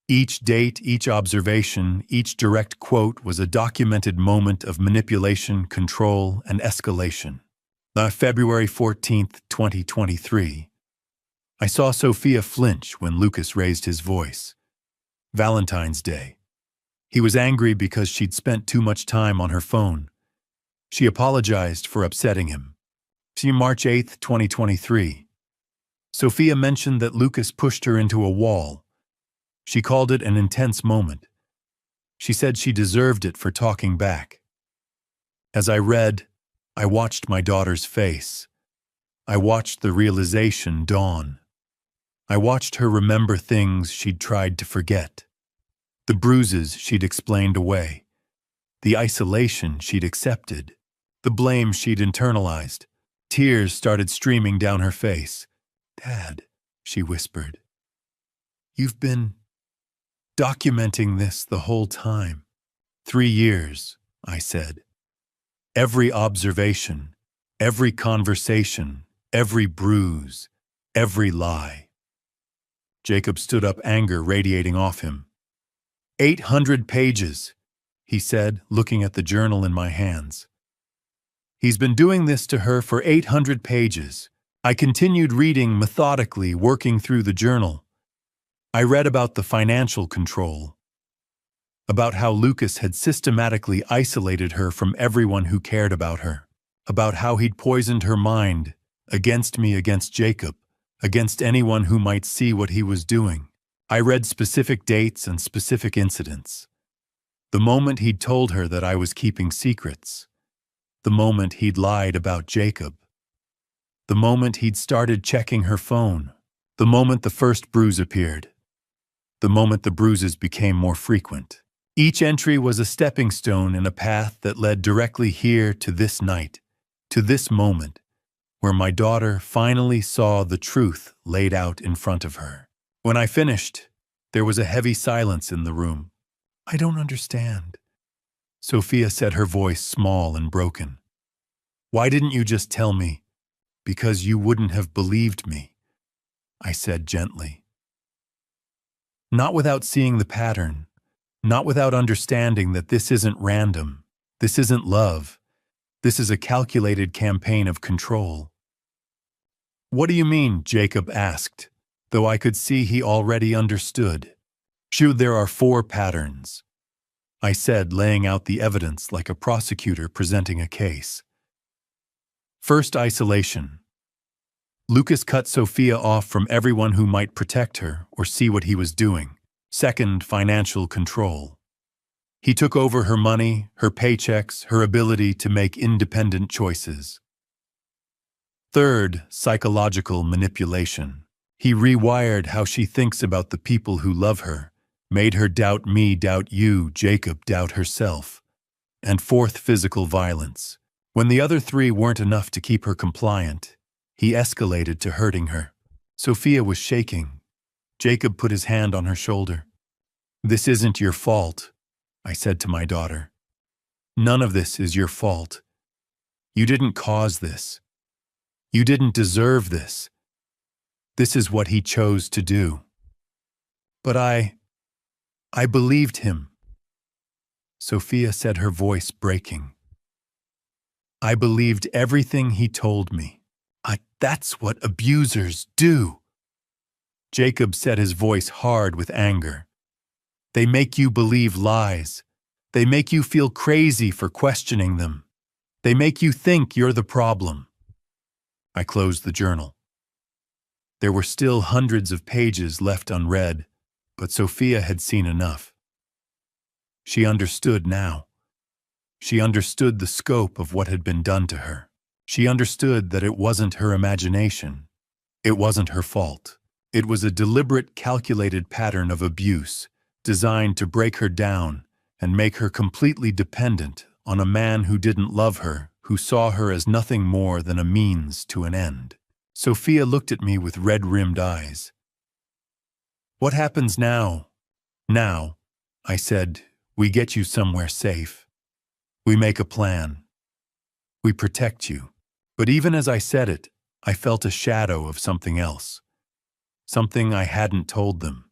Each date, each observation, each direct quote was a documented moment of manipulation, control, and escalation. February 14th, 2023. I saw Sophia flinch when Lucas raised his voice. Valentine's Day. He was angry because she'd spent too much time on her phone. She apologized for upsetting him. March 8th, 2023. Sophia mentioned that Lucas pushed her into a wall. She called it an intense moment. She said she deserved it for talking back. As I read, I watched my daughter's face. I watched the realization dawn. I watched her remember things she'd tried to forget. The bruises she'd explained away, the isolation she'd accepted, the blame she'd internalized. Tears started streaming down her face. "Dad," she whispered, "you've been documenting this the whole time." 3 years, I said. Every observation, every conversation, every bruise, every lie. Jacob stood up, anger radiating off him. 800 pages, he said, looking at the journal in my hands. He's been doing this to her for 800 pages. I continued reading methodically, working through the journal. I read about the financial control, about how Lucas had systematically isolated her from everyone who cared about her, about how he'd poisoned her mind, against me, against Jacob, against anyone who might see what he was doing. I read specific dates and specific incidents. The moment he'd told her that I was keeping secrets. The moment he'd lied about Jacob. The moment he'd started checking her phone. The moment the first bruise appeared. The moment the bruises became more frequent. Each entry was a stepping stone in a path that led directly here to this night, to this moment, where my daughter finally saw the truth laid out in front of her. When I finished, there was a heavy silence in the room. "I don't understand," Sophia said, her voice small and broken. "Why didn't you just tell me?" "Because you wouldn't have believed me," I said gently. Not without seeing the pattern, not without understanding that this isn't random, this isn't love, this is a calculated campaign of control. "What do you mean?" Jacob asked, though I could see he already understood. "Sure, there are 4 patterns," I said, laying out the evidence like a prosecutor presenting a case. First, isolation. Lucas cut Sophia off from everyone who might protect her or see what he was doing. Second, financial control. He took over her money, her paychecks, her ability to make independent choices. Third, psychological manipulation. He rewired how she thinks about the people who love her, made her doubt me, doubt you, Jacob, doubt herself. And fourth, physical violence. When the other 3 weren't enough to keep her compliant, he escalated to hurting her. Sophia was shaking. Jacob put his hand on her shoulder. "This isn't your fault," I said to my daughter. "None of this is your fault. You didn't cause this. You didn't deserve this. This is what he chose to do." "But I believed him," Sophia said, her voice breaking. "I believed everything he told me. That's what abusers do." Jacob said, his voice hard with anger. "They make you believe lies. They make you feel crazy for questioning them. They make you think you're the problem." I closed the journal. There were still hundreds of pages left unread, but Sophia had seen enough. She understood now. She understood the scope of what had been done to her. She understood that it wasn't her imagination. It wasn't her fault. It was a deliberate, calculated pattern of abuse designed to break her down and make her completely dependent on a man who didn't love her, who saw her as nothing more than a means to an end. Sophia looked at me with red-rimmed eyes. "What happens now?" "Now," I said, "we get you somewhere safe. We make a plan. We protect you." But even as I said it, I felt a shadow of something else. Something I hadn't told them.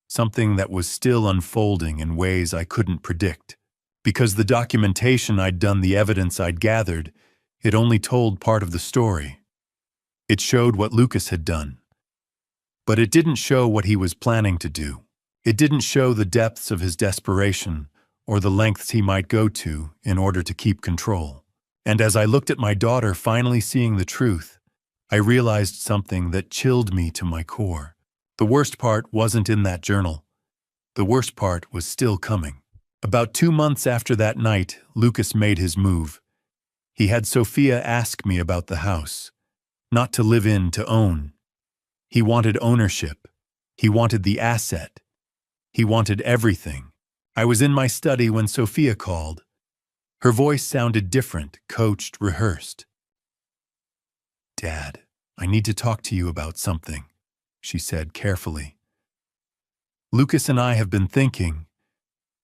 Something that was still unfolding in ways I couldn't predict. Because the documentation I'd done, the evidence I'd gathered, it only told part of the story. It showed what Lucas had done. But it didn't show what he was planning to do. It didn't show the depths of his desperation or the lengths he might go to in order to keep control. And as I looked at my daughter finally seeing the truth, I realized something that chilled me to my core. The worst part wasn't in that journal. The worst part was still coming. About 2 months after that night, Lucas made his move. He had Sophia ask me about the house. Not to live in, to own. He wanted ownership. He wanted the asset. He wanted everything. I was in my study when Sophia called. Her voice sounded different, coached, rehearsed. "Dad, I need to talk to you about something," she said carefully. "Lucas and I have been thinking.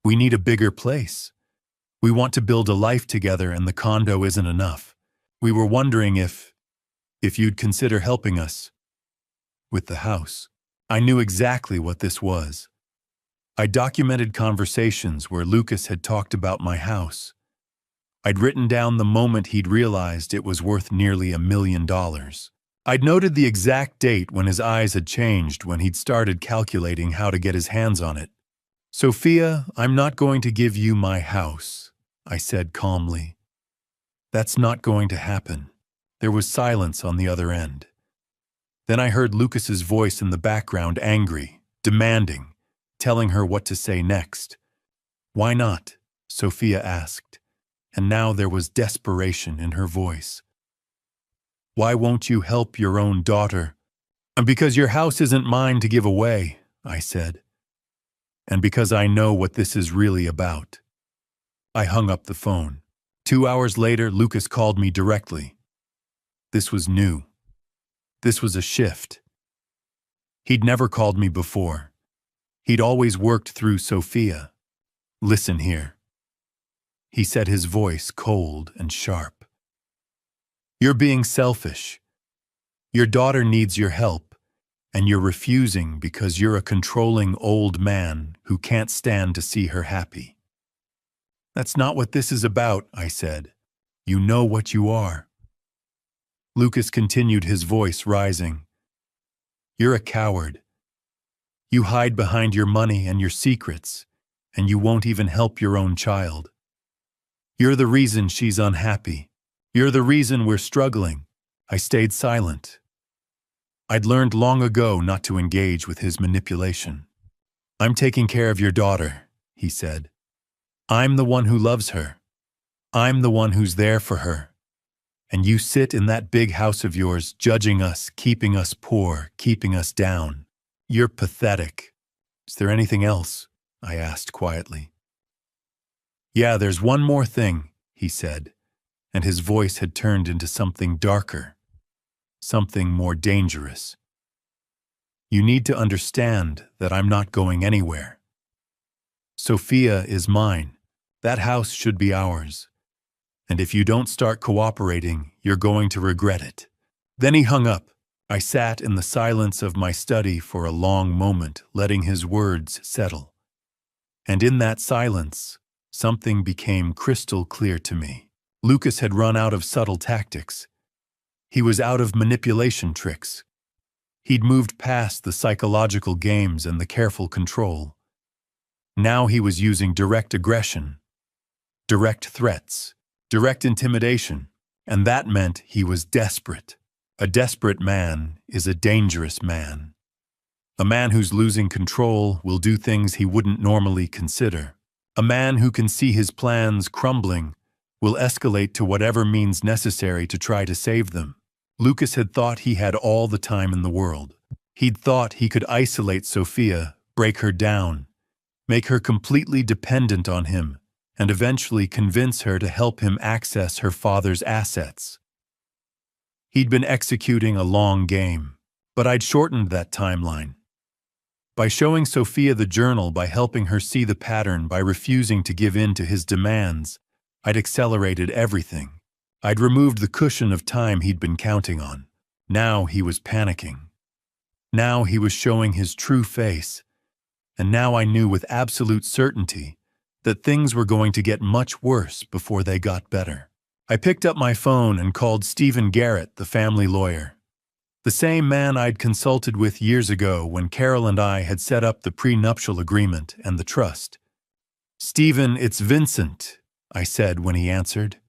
We need a bigger place. We want to build a life together and the condo isn't enough. We were wondering if you'd consider helping us with the house." I knew exactly what this was. I documented conversations where Lucas had talked about my house. I'd written down the moment he'd realized it was worth nearly $1 million. I'd noted the exact date when his eyes had changed, when he'd started calculating how to get his hands on it. "Sophia, I'm not going to give you my house," I said calmly. "That's not going to happen." There was silence on the other end. Then I heard Lucas's voice in the background, angry, demanding, telling her what to say next. "Why not?" Sophia asked, and now there was desperation in her voice. "Why won't you help your own daughter?" "Because your house isn't mine to give away," I said. "And because I know what this is really about." I hung up the phone. 2 hours later, Lucas called me directly. This was new. This was a shift. He'd never called me before. He'd always worked through Sophia. "Listen here," he said, his voice cold and sharp. "You're being selfish. Your daughter needs your help, and you're refusing because you're a controlling old man who can't stand to see her happy." "That's not what this is about," I said. "You know what you are." Lucas continued, his voice rising. "You're a coward. You hide behind your money and your secrets, and you won't even help your own child. You're the reason she's unhappy. You're the reason we're struggling." I stayed silent. I'd learned long ago not to engage with his manipulation. "I'm taking care of your daughter," he said. "I'm the one who loves her. I'm the one who's there for her. And you sit in that big house of yours, judging us, keeping us poor, keeping us down. You're pathetic." "Is there anything else?" I asked quietly. "Yeah, there's one more thing," he said, and his voice had turned into something darker, something more dangerous. "You need to understand that I'm not going anywhere. Sophia is mine. That house should be ours. And if you don't start cooperating, you're going to regret it." Then he hung up. I sat in the silence of my study for a long moment, letting his words settle. And in that silence, something became crystal clear to me. Lucas had run out of subtle tactics. He was out of manipulation tricks. He'd moved past the psychological games and the careful control. Now he was using direct aggression, direct threats, direct intimidation, and that meant he was desperate. A desperate man is a dangerous man. A man who's losing control will do things he wouldn't normally consider. A man who can see his plans crumbling will escalate to whatever means necessary to try to save them. Lucas had thought he had all the time in the world. He'd thought he could isolate Sophia, break her down, make her completely dependent on him, and eventually convince her to help him access her father's assets. He'd been executing a long game, but I'd shortened that timeline. By showing Sophia the journal, by helping her see the pattern, by refusing to give in to his demands, I'd accelerated everything. I'd removed the cushion of time he'd been counting on. Now he was panicking. Now he was showing his true face. And now I knew with absolute certainty that things were going to get much worse before they got better. I picked up my phone and called Stephen Garrett, the family lawyer. The same man I'd consulted with years ago when Carol and I had set up the prenuptial agreement and the trust. "Stephen, it's Vincent," I said when he answered.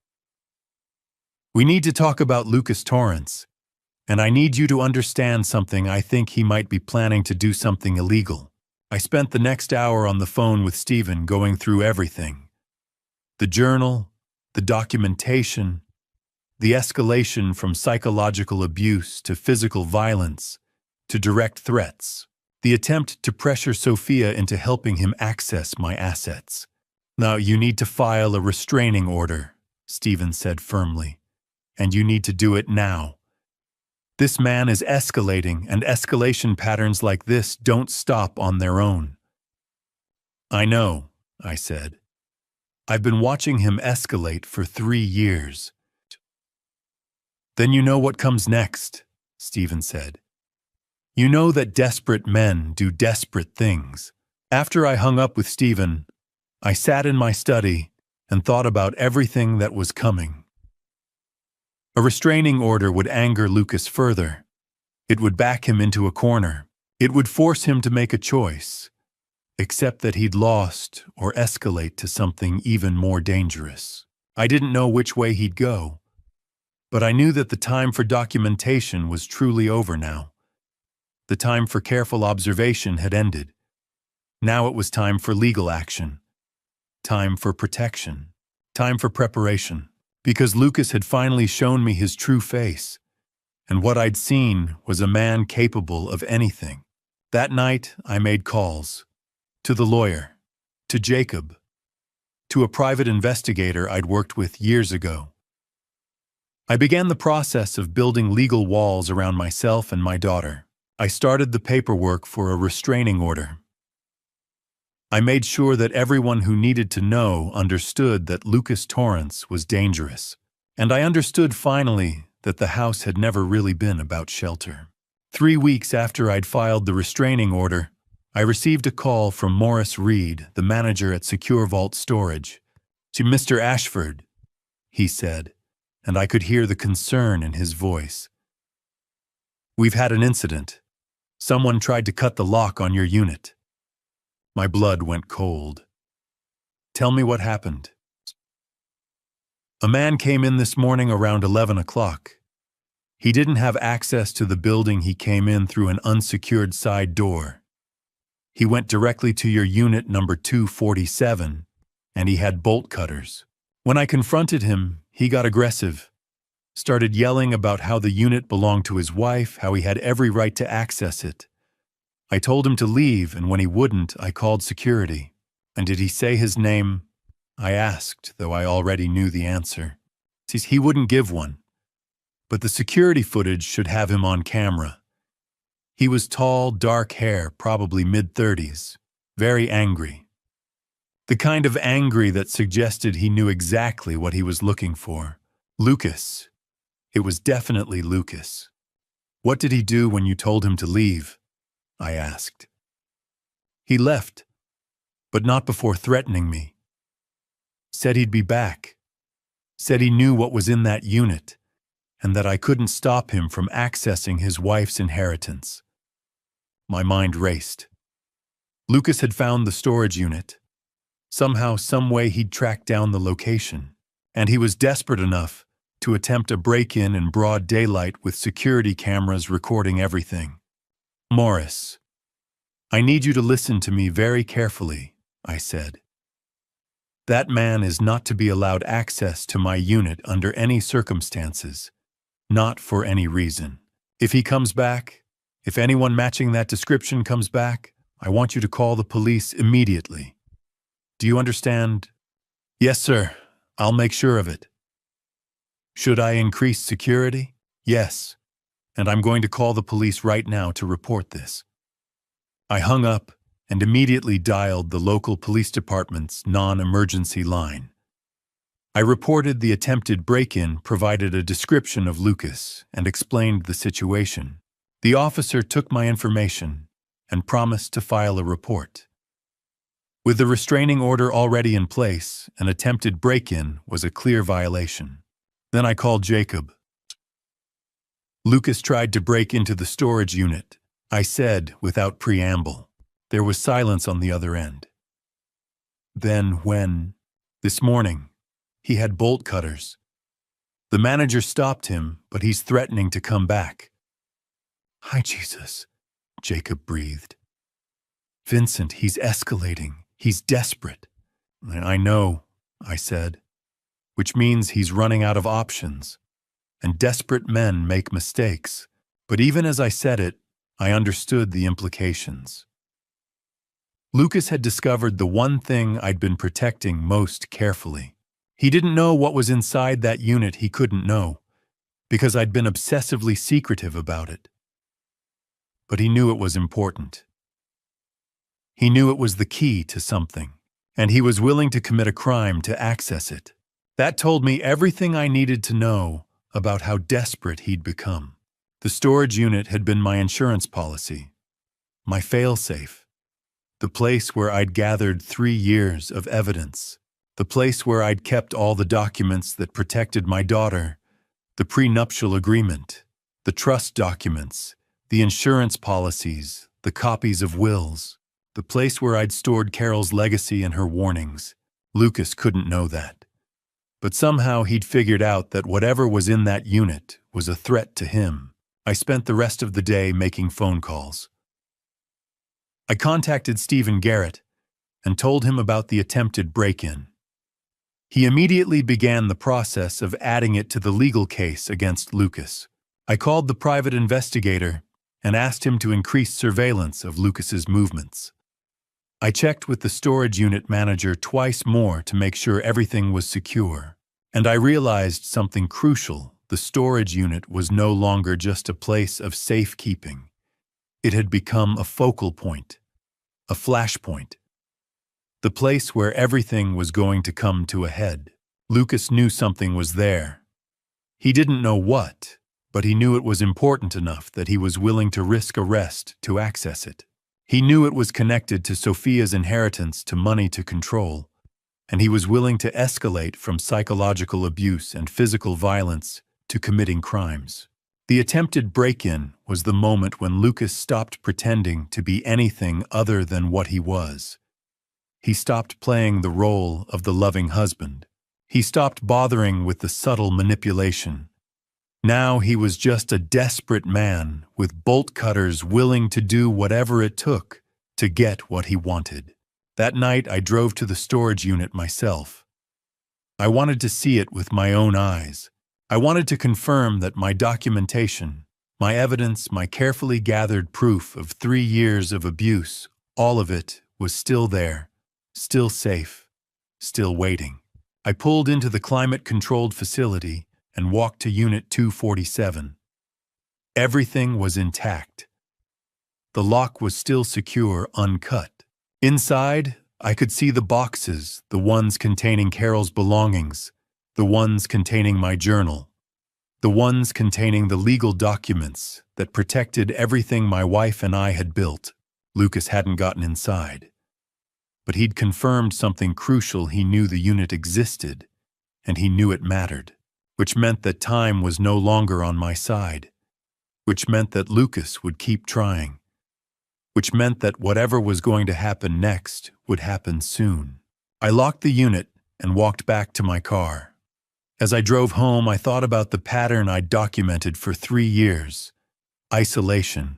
"We need to talk about Lucas Torrance, and I need you to understand something. I think he might be planning to do something illegal." I spent the next hour on the phone with Stephen, going through everything. The journal, the documentation, the escalation from psychological abuse to physical violence to direct threats. The attempt to pressure Sophia into helping him access my assets. Now, you need to file a restraining order, Stephen said firmly, and you need to do it now. This man is escalating, and escalation patterns like this don't stop on their own. I know, I said. I've been watching him escalate for 3 years. Then you know what comes next, Stephen said. You know that desperate men do desperate things. After I hung up with Stephen, I sat in my study and thought about everything that was coming. A restraining order would anger Lucas further. It would back him into a corner. It would force him to make a choice, except that he'd lost or escalate to something even more dangerous. I didn't know which way he'd go, but I knew that the time for documentation was truly over now. The time for careful observation had ended. Now it was time for legal action, time for protection, time for preparation, because Lucas had finally shown me his true face, and what I'd seen was a man capable of anything. That night, I made calls. To the lawyer, to Jacob, to a private investigator I'd worked with years ago. I began the process of building legal walls around myself and my daughter. I started the paperwork for a restraining order. I made sure that everyone who needed to know understood that Lucas Torrance was dangerous, and I understood finally that the house had never really been about shelter. 3 weeks after I'd filed the restraining order, I received a call from Morris Reed, the manager at Secure Vault Storage. "To Mr. Ashford," he said, and I could hear the concern in his voice. "We've had an incident. Someone tried to cut the lock on your unit." My blood went cold. "Tell me what happened." "A man came in this morning around 11 o'clock. He didn't have access to the building. He came in through an unsecured side door. He went directly to your unit number 247, and he had bolt cutters. When I confronted him, he got aggressive, started yelling about how the unit belonged to his wife, how he had every right to access it. I told him to leave, and when he wouldn't, I called security." "And did he say his name?" I asked, though I already knew the answer. He wouldn't give one, but the security footage should have him on camera. He was tall, dark hair, probably mid-30s, very angry. The kind of angry that suggested he knew exactly what he was looking for. Lucas. It was definitely Lucas. "What did he do when you told him to leave?" I asked. "He left, but not before threatening me. Said he'd be back. Said he knew what was in that unit, and that I couldn't stop him from accessing his wife's inheritance." My mind raced. Lucas had found the storage unit. Somehow, some way he'd tracked down the location, and he was desperate enough to attempt a break-in in broad daylight with security cameras recording everything. "Morris, I need you to listen to me very carefully," I said. "That man is not to be allowed access to my unit under any circumstances, not for any reason. If he comes back, if anyone matching that description comes back, I want you to call the police immediately. Do you understand?" "Yes, sir. I'll make sure of it." "Should I increase security?" "Yes, and I'm going to call the police right now to report this." I hung up and immediately dialed the local police department's non-emergency line. I reported the attempted break-in, provided a description of Lucas, and explained the situation. The officer took my information and promised to file a report. With the restraining order already in place, an attempted break-in was a clear violation. Then I called Jacob. "Lucas tried to break into the storage unit," I said without preamble. There was silence on the other end. "Then this morning, he had bolt cutters. The manager stopped him, but he's threatening to come back." "Hi, Jesus," Jacob breathed. "Vincent, he's escalating. He's desperate." "I know," I said, "which means he's running out of options. And desperate men make mistakes." But even as I said it, I understood the implications. Lucas had discovered the one thing I'd been protecting most carefully. He didn't know what was inside that unit he couldn't know, because I'd been obsessively secretive about it. But he knew it was important. He knew it was the key to something, and he was willing to commit a crime to access it. That told me everything I needed to know about how desperate he'd become. The storage unit had been my insurance policy, my fail-safe, the place where I'd gathered 3 years of evidence, the place where I'd kept all the documents that protected my daughter, the prenuptial agreement, the trust documents, the insurance policies, the copies of wills, the place where I'd stored Carol's legacy and her warnings. Lucas couldn't know that. But somehow he'd figured out that whatever was in that unit was a threat to him. I spent the rest of the day making phone calls. I contacted Stephen Garrett and told him about the attempted break-in. He immediately began the process of adding it to the legal case against Lucas. I called the private investigator and asked him to increase surveillance of Lucas's movements. I checked with the storage unit manager twice more to make sure everything was secure. And I realized something crucial. The storage unit was no longer just a place of safekeeping. It had become a focal point, a flashpoint. The place where everything was going to come to a head. Lucas knew something was there. He didn't know what, but he knew it was important enough that he was willing to risk arrest to access it. He knew it was connected to Sophia's inheritance, to money, to control, and he was willing to escalate from psychological abuse and physical violence to committing crimes. The attempted break-in was the moment when Lucas stopped pretending to be anything other than what he was. He stopped playing the role of the loving husband. He stopped bothering with the subtle manipulation. Now he was just a desperate man with bolt cutters willing to do whatever it took to get what he wanted. That night I drove to the storage unit myself. I wanted to see it with my own eyes. I wanted to confirm that my documentation, my evidence, my carefully gathered proof of 3 years of abuse, all of it was still there, still safe, still waiting. I pulled into the climate-controlled facility and walked to Unit 247. Everything was intact. The lock was still secure, uncut. Inside, I could see the boxes, the ones containing Carol's belongings, the ones containing my journal, the ones containing the legal documents that protected everything my wife and I had built. Lucas hadn't gotten inside, but he'd confirmed something crucial. He knew the unit existed, and he knew it mattered, which meant that time was no longer on my side, which meant that Lucas would keep trying, which meant that whatever was going to happen next would happen soon. I locked the unit and walked back to my car. As I drove home, I thought about the pattern I'd documented for 3 years: isolation,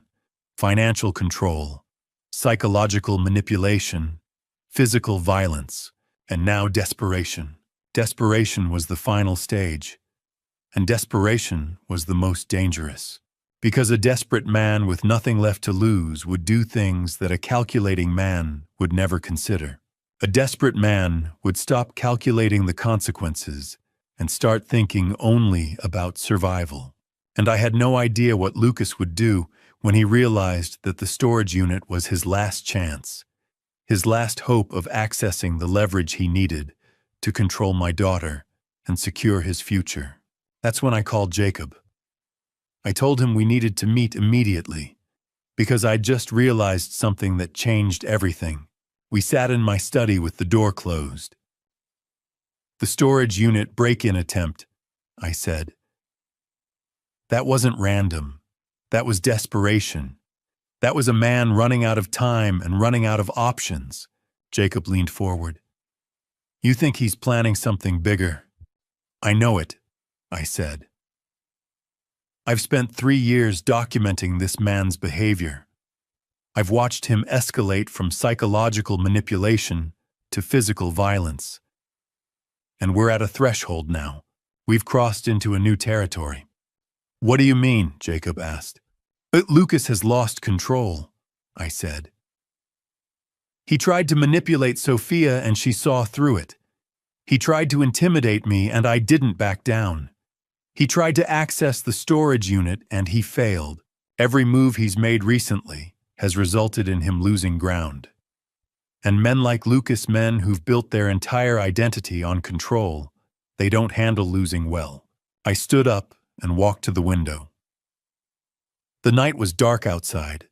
financial control, psychological manipulation, physical violence, and now desperation. Desperation was the final stage, and desperation was the most dangerous. Because a desperate man with nothing left to lose would do things that a calculating man would never consider. A desperate man would stop calculating the consequences and start thinking only about survival. And I had no idea what Lucas would do when he realized that the storage unit was his last chance, his last hope of accessing the leverage he needed to control my daughter and secure his future. That's when I called Jacob. I told him we needed to meet immediately, because I'd just realized something that changed everything. We sat in my study with the door closed. "The storage unit break-in attempt," I said. "That wasn't random. That was desperation. That was a man running out of time and running out of options." Jacob leaned forward. "You think he's planning something bigger?" "I know it," I said. "I've spent 3 years documenting this man's behavior. I've watched him escalate from psychological manipulation to physical violence. And we're at a threshold now. We've crossed into a new territory." "What do you mean?" Jacob asked. Lucas has lost control, I said. He tried to manipulate Sophia and she saw through it. He tried to intimidate me and I didn't back down. He tried to access the storage unit and he failed. Every move he's made recently has resulted in him losing ground. And men like Lucas, men who've built their entire identity on control, they don't handle losing well. I stood up and walked to the window. The night was dark outside.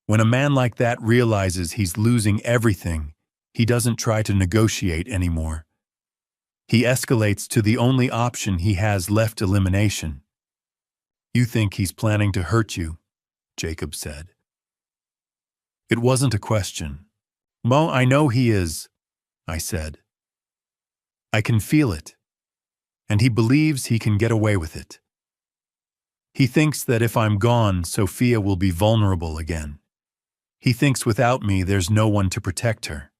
When a man like that realizes he's losing everything, he doesn't try to negotiate anymore. He escalates to the only option he has left: elimination. You think he's planning to hurt you, Jacob said. It wasn't a question. Mo, I know he is, I said. I can feel it. And he believes he can get away with it. He thinks that if I'm gone, Sophia will be vulnerable again. He thinks without me there's no one to protect her.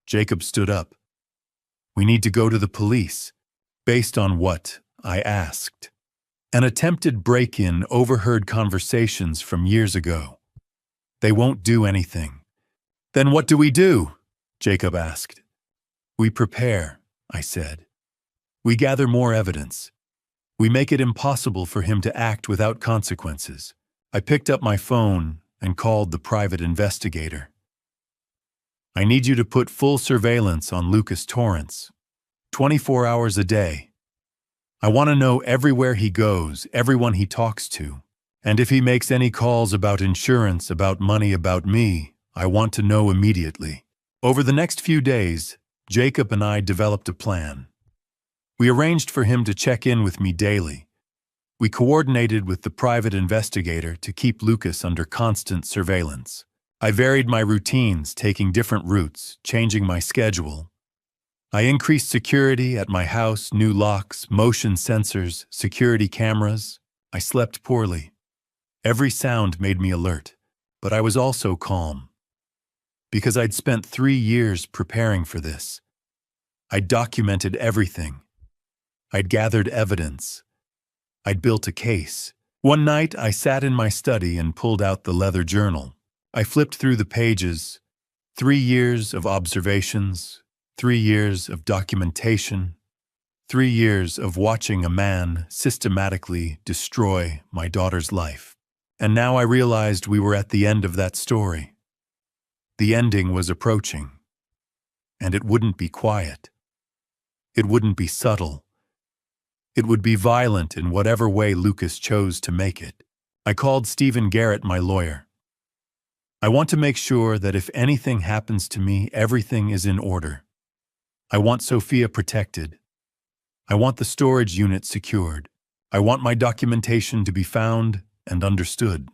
Jacob stood up. We need to go to the police. Based on what? I asked. An attempted break-in overheard conversations from years ago. They won't do anything. Then what do we do? Jacob asked. We prepare, I said. We gather more evidence. We make it impossible for him to act without consequences. I picked up my phone and called the private investigator. I need you to put full surveillance on Lucas Torrance, 24 hours a day. I want to know everywhere he goes, everyone he talks to. And if he makes any calls about insurance, about money, about me, I want to know immediately. Over the next few days, Jacob and I developed a plan. We arranged for him to check in with me daily. We coordinated with the private investigator to keep Lucas under constant surveillance. I varied my routines, taking different routes, changing my schedule. I increased security at my house, new locks, motion sensors, security cameras. I slept poorly. Every sound made me alert, but I was also calm. Because I'd spent 3 years preparing for this. I'd documented everything. I'd gathered evidence. I'd built a case. One night, I sat in my study and pulled out the leather journal. I flipped through the pages. 3 years of observations, 3 years of documentation, 3 years of watching a man systematically destroy my daughter's life. And now I realized we were at the end of that story. The ending was approaching. And it wouldn't be quiet. It wouldn't be subtle. It would be violent in whatever way Lucas chose to make it. I called Stephen Garrett, my lawyer. I want to make sure that if anything happens to me, everything is in order. I want Sophia protected. I want the storage unit secured. I want my documentation to be found and understood.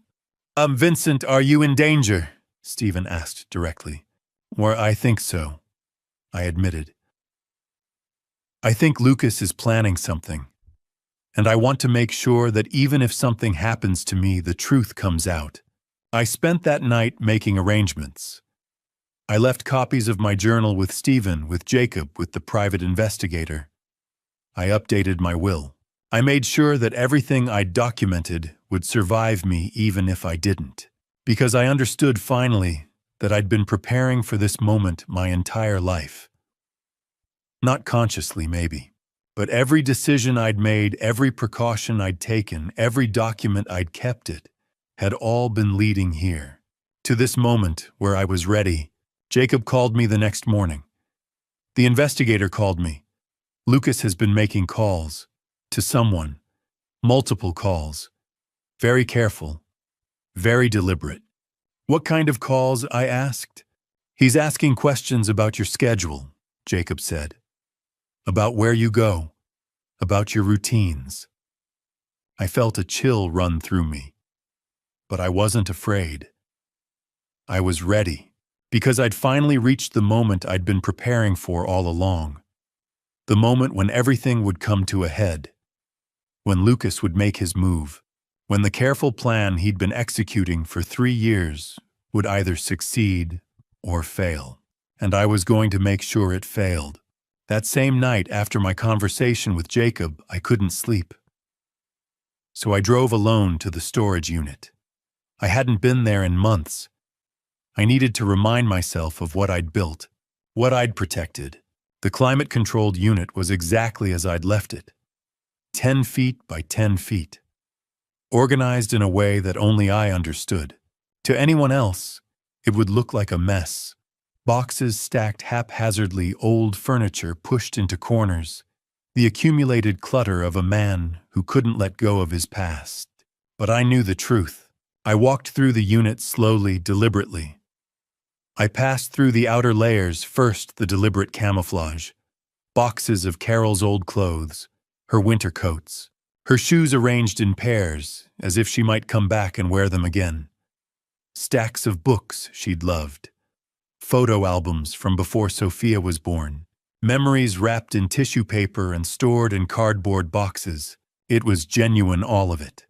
Vincent, are you in danger? Stephen asked directly. Well, I think so, I admitted. I think Lucas is planning something. And I want to make sure that even if something happens to me, the truth comes out. I spent that night making arrangements. I left copies of my journal with Stephen, with Jacob, with the private investigator. I updated my will. I made sure that everything I'd documented would survive me even if I didn't. Because I understood finally that I'd been preparing for this moment my entire life. Not consciously, maybe. But every decision I'd made, every precaution I'd taken, every document I'd kept it, had all been leading here. To this moment where I was ready. Jacob called me the next morning. The investigator called me. Lucas has been making calls. To someone. Multiple calls. Very careful. Very deliberate. What kind of calls? I asked. He's asking questions about your schedule, Jacob said. About where you go, about your routines. I felt a chill run through me. But I wasn't afraid. I was ready, because I'd finally reached the moment I'd been preparing for all along. The moment when everything would come to a head. When Lucas would make his move. When the careful plan he'd been executing for 3 years would either succeed or fail. And I was going to make sure it failed. That same night, after my conversation with Jacob, I couldn't sleep. So I drove alone to the storage unit. I hadn't been there in months. I needed to remind myself of what I'd built, what I'd protected. The climate-controlled unit was exactly as I'd left it. 10 feet by 10 feet. Organized in a way that only I understood. To anyone else, it would look like a mess. Boxes stacked haphazardly, old furniture pushed into corners, the accumulated clutter of a man who couldn't let go of his past. But I knew the truth. I walked through the unit slowly, deliberately. I passed through the outer layers, first the deliberate camouflage. Boxes of Carol's old clothes, her winter coats, her shoes arranged in pairs, as if she might come back and wear them again. Stacks of books she'd loved. Photo albums from before Sophia was born. Memories wrapped in tissue paper and stored in cardboard boxes. It was genuine, all of it.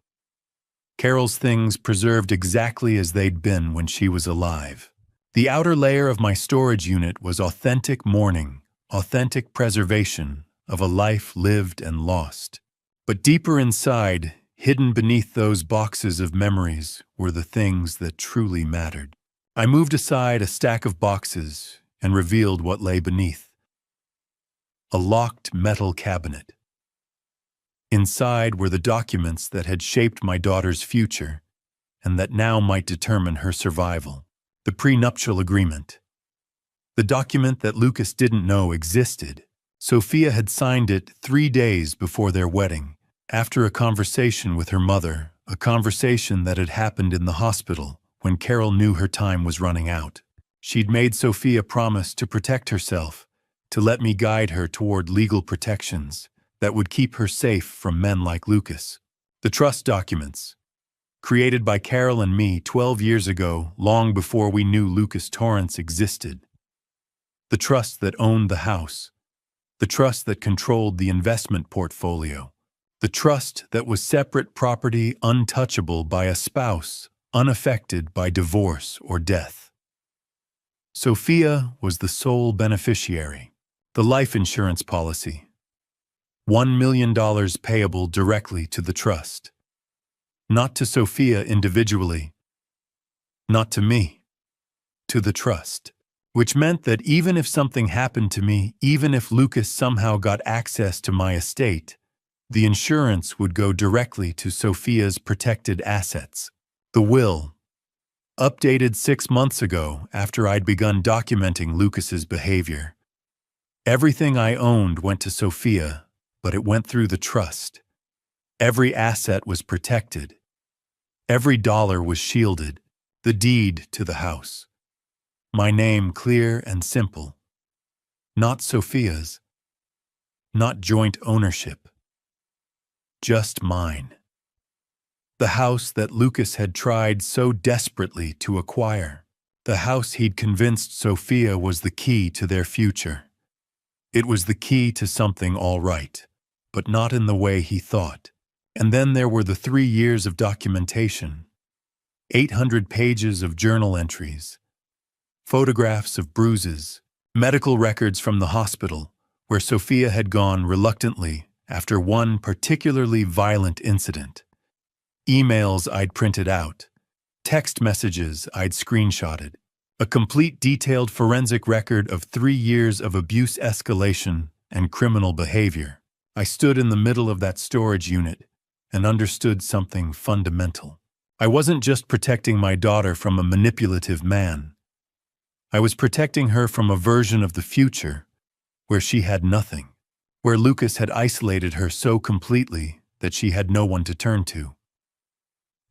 Carol's things preserved exactly as they'd been when she was alive. The outer layer of my storage unit was authentic mourning, authentic preservation of a life lived and lost. But deeper inside, hidden beneath those boxes of memories, were the things that truly mattered. I moved aside a stack of boxes and revealed what lay beneath. A locked metal cabinet. Inside were the documents that had shaped my daughter's future and that now might determine her survival. The prenuptial agreement. The document that Lucas didn't know existed. Sophia had signed it 3 days before their wedding, after a conversation with her mother, a conversation that had happened in the hospital when Carol knew her time was running out. She'd made Sophia promise to protect herself, to let me guide her toward legal protections that would keep her safe from men like Lucas. The trust documents, created by Carol and me 12 years ago, long before we knew Lucas Torrance existed. The trust that owned the house. The trust that controlled the investment portfolio. The trust that was separate property, untouchable by a spouse, unaffected by divorce or death. Sophia was the sole beneficiary. The life insurance policy. $1 million payable directly to the trust. Not to Sophia individually. Not to me. To the trust. Which meant that even if something happened to me, even if Lucas somehow got access to my estate, the insurance would go directly to Sophia's protected assets. The will. Updated 6 months ago after I'd begun documenting Lucas's behavior. Everything I owned went to Sophia, but it went through the trust. Every asset was protected. Every dollar was shielded. The deed to the house. My name clear and simple. Not Sophia's. Not joint ownership. Just mine. The house that Lucas had tried so desperately to acquire. The house he'd convinced Sophia was the key to their future. It was the key to something all right, but not in the way he thought. And then there were the 3 years of documentation. 800 pages of journal entries. Photographs of bruises. Medical records from the hospital, where Sophia had gone reluctantly after one particularly violent incident. Emails I'd printed out. Text messages I'd screenshotted. A complete detailed forensic record of 3 years of abuse escalation and criminal behavior. I stood in the middle of that storage unit and understood something fundamental. I wasn't just protecting my daughter from a manipulative man. I was protecting her from a version of the future where she had nothing, where Lucas had isolated her so completely that she had no one to turn to,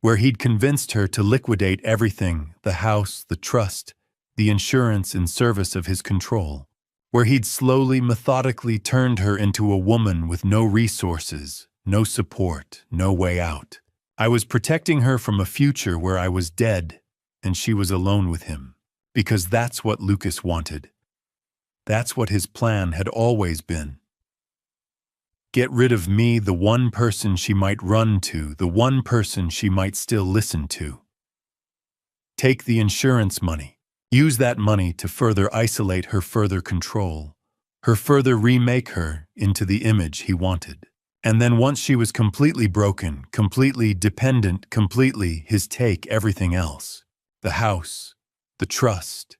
where he'd convinced her to liquidate everything, the house, the trust, the insurance in service of his control, where he'd slowly, methodically turned her into a woman with no resources, no support, no way out. I was protecting her from a future where I was dead and she was alone with him, because that's what Lucas wanted. That's what his plan had always been. Get rid of me, the one person she might run to, the one person she might still listen to. Take the insurance money. Use that money to further isolate her, further control, her further remake her into the image he wanted. And then once she was completely broken, completely dependent, completely his take everything else. The house, the trust,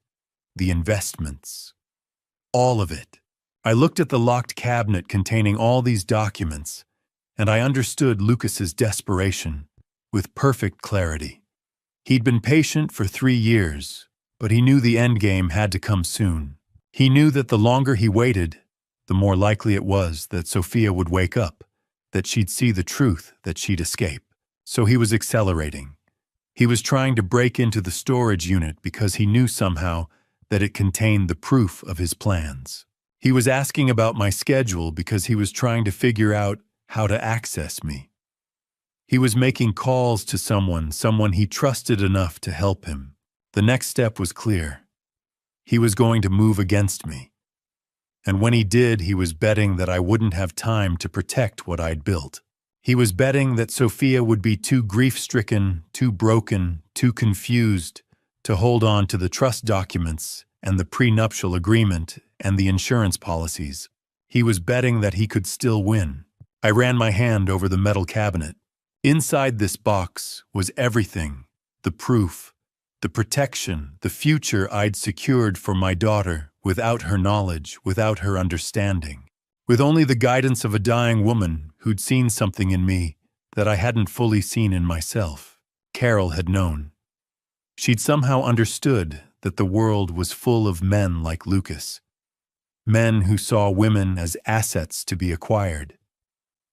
the investments, all of it. I looked at the locked cabinet containing all these documents, and I understood Lucas's desperation with perfect clarity. He'd been patient for 3 years, but he knew the endgame had to come soon. He knew that the longer he waited, the more likely it was that Sophia would wake up, that she'd see the truth, that she'd escape. So he was accelerating. He was trying to break into the storage unit because he knew somehow that it contained the proof of his plans. He was asking about my schedule because he was trying to figure out how to access me. He was making calls to someone he trusted enough to help him. The next step was clear. He was going to move against me. And when he did, he was betting that I wouldn't have time to protect what I'd built. He was betting that Sophia would be too grief-stricken, too broken, too confused to hold on to the trust documents and the prenuptial agreement and the insurance policies. He was betting that he could still win. I ran my hand over the metal cabinet. Inside this box was everything, the proof, the protection, the future I'd secured for my daughter without her knowledge, without her understanding, with only the guidance of a dying woman who'd seen something in me that I hadn't fully seen in myself. Carol had known. She'd somehow understood that the world was full of men like Lucas, men who saw women as assets to be acquired,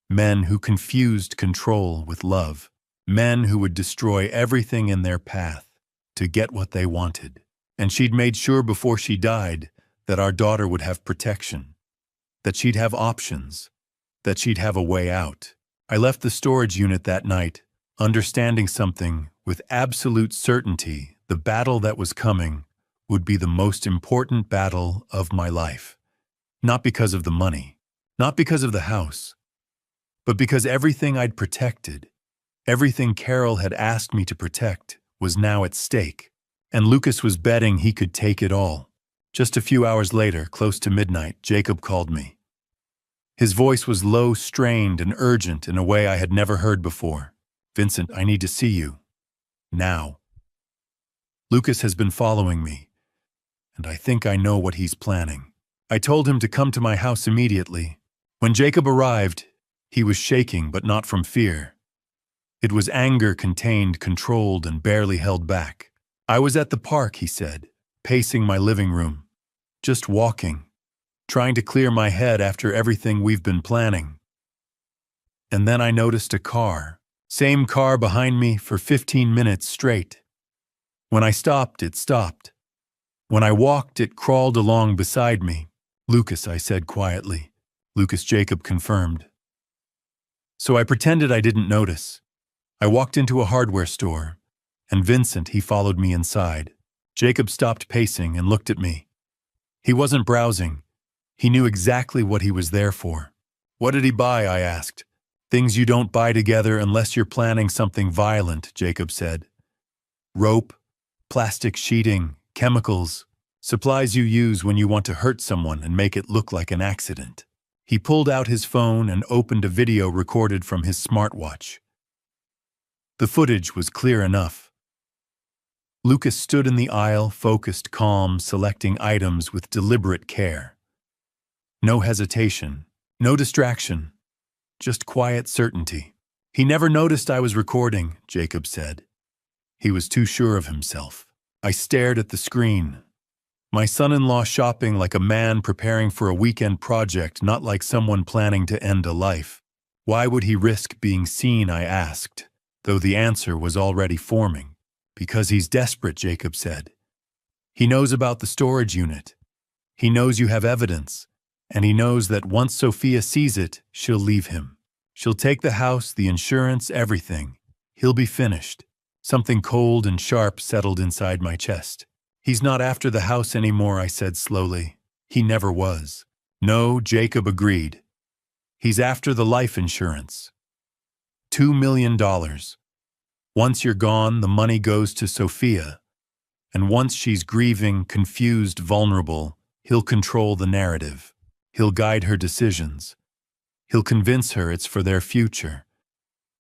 men who confused control with love, men who would destroy everything in their path to get what they wanted. And she'd made sure before she died that our daughter would have protection, that she'd have options, that she'd have a way out. I left the storage unit that night, understanding something with absolute certainty. The battle that was coming would be the most important battle of my life. Not because of the money, not because of the house, but because everything I'd protected, everything Carol had asked me to protect, was now at stake. And Lucas was betting he could take it all. Just a few hours later, close to midnight, Jacob called me. His voice was low, strained, and urgent in a way I had never heard before. "Vincent, I need to see you. Now. Lucas has been following me, and I think I know what he's planning." I told him to come to my house immediately. When Jacob arrived, he was shaking, but not from fear. It was anger contained, controlled, and barely held back. "I was at the park," he said, pacing my living room. "Just walking, trying to clear my head after everything we've been planning. And then I noticed a car, same car behind me for 15 minutes straight. When I stopped, it stopped. When I walked, it crawled along beside me." "Lucas," I said quietly. "Lucas," Jacob confirmed. So I pretended I didn't notice. I walked into a hardware store, and Vincent, he followed me inside. Jacob stopped pacing and looked at me. He wasn't browsing. He knew exactly what he was there for. "What did he buy?" I asked. "Things you don't buy together unless you're planning something violent," Jacob said. "Rope, plastic sheeting, chemicals, supplies you use when you want to hurt someone and make it look like an accident." He pulled out his phone and opened a video recorded from his smartwatch. The footage was clear enough. Lucas stood in the aisle, focused, calm, selecting items with deliberate care. No hesitation, no distraction, just quiet certainty. "He never noticed I was recording," Jacob said. He was too sure of himself. I stared at the screen. My son-in-law shopping like a man preparing for a weekend project, not like someone planning to end a life. Why would he risk being seen, I asked, though the answer was already forming. "Because he's desperate," Jacob said. "He knows about the storage unit. He knows you have evidence, and he knows that once Sophia sees it, she'll leave him. She'll take the house, the insurance, everything. He'll be finished." Something cold and sharp settled inside my chest. "He's not after the house anymore," I said slowly. "He never was." "No," Jacob agreed. "He's after the life insurance. $2 million. Once you're gone, the money goes to Sophia. And once she's grieving, confused, vulnerable, he'll control the narrative. He'll guide her decisions. He'll convince her it's for their future.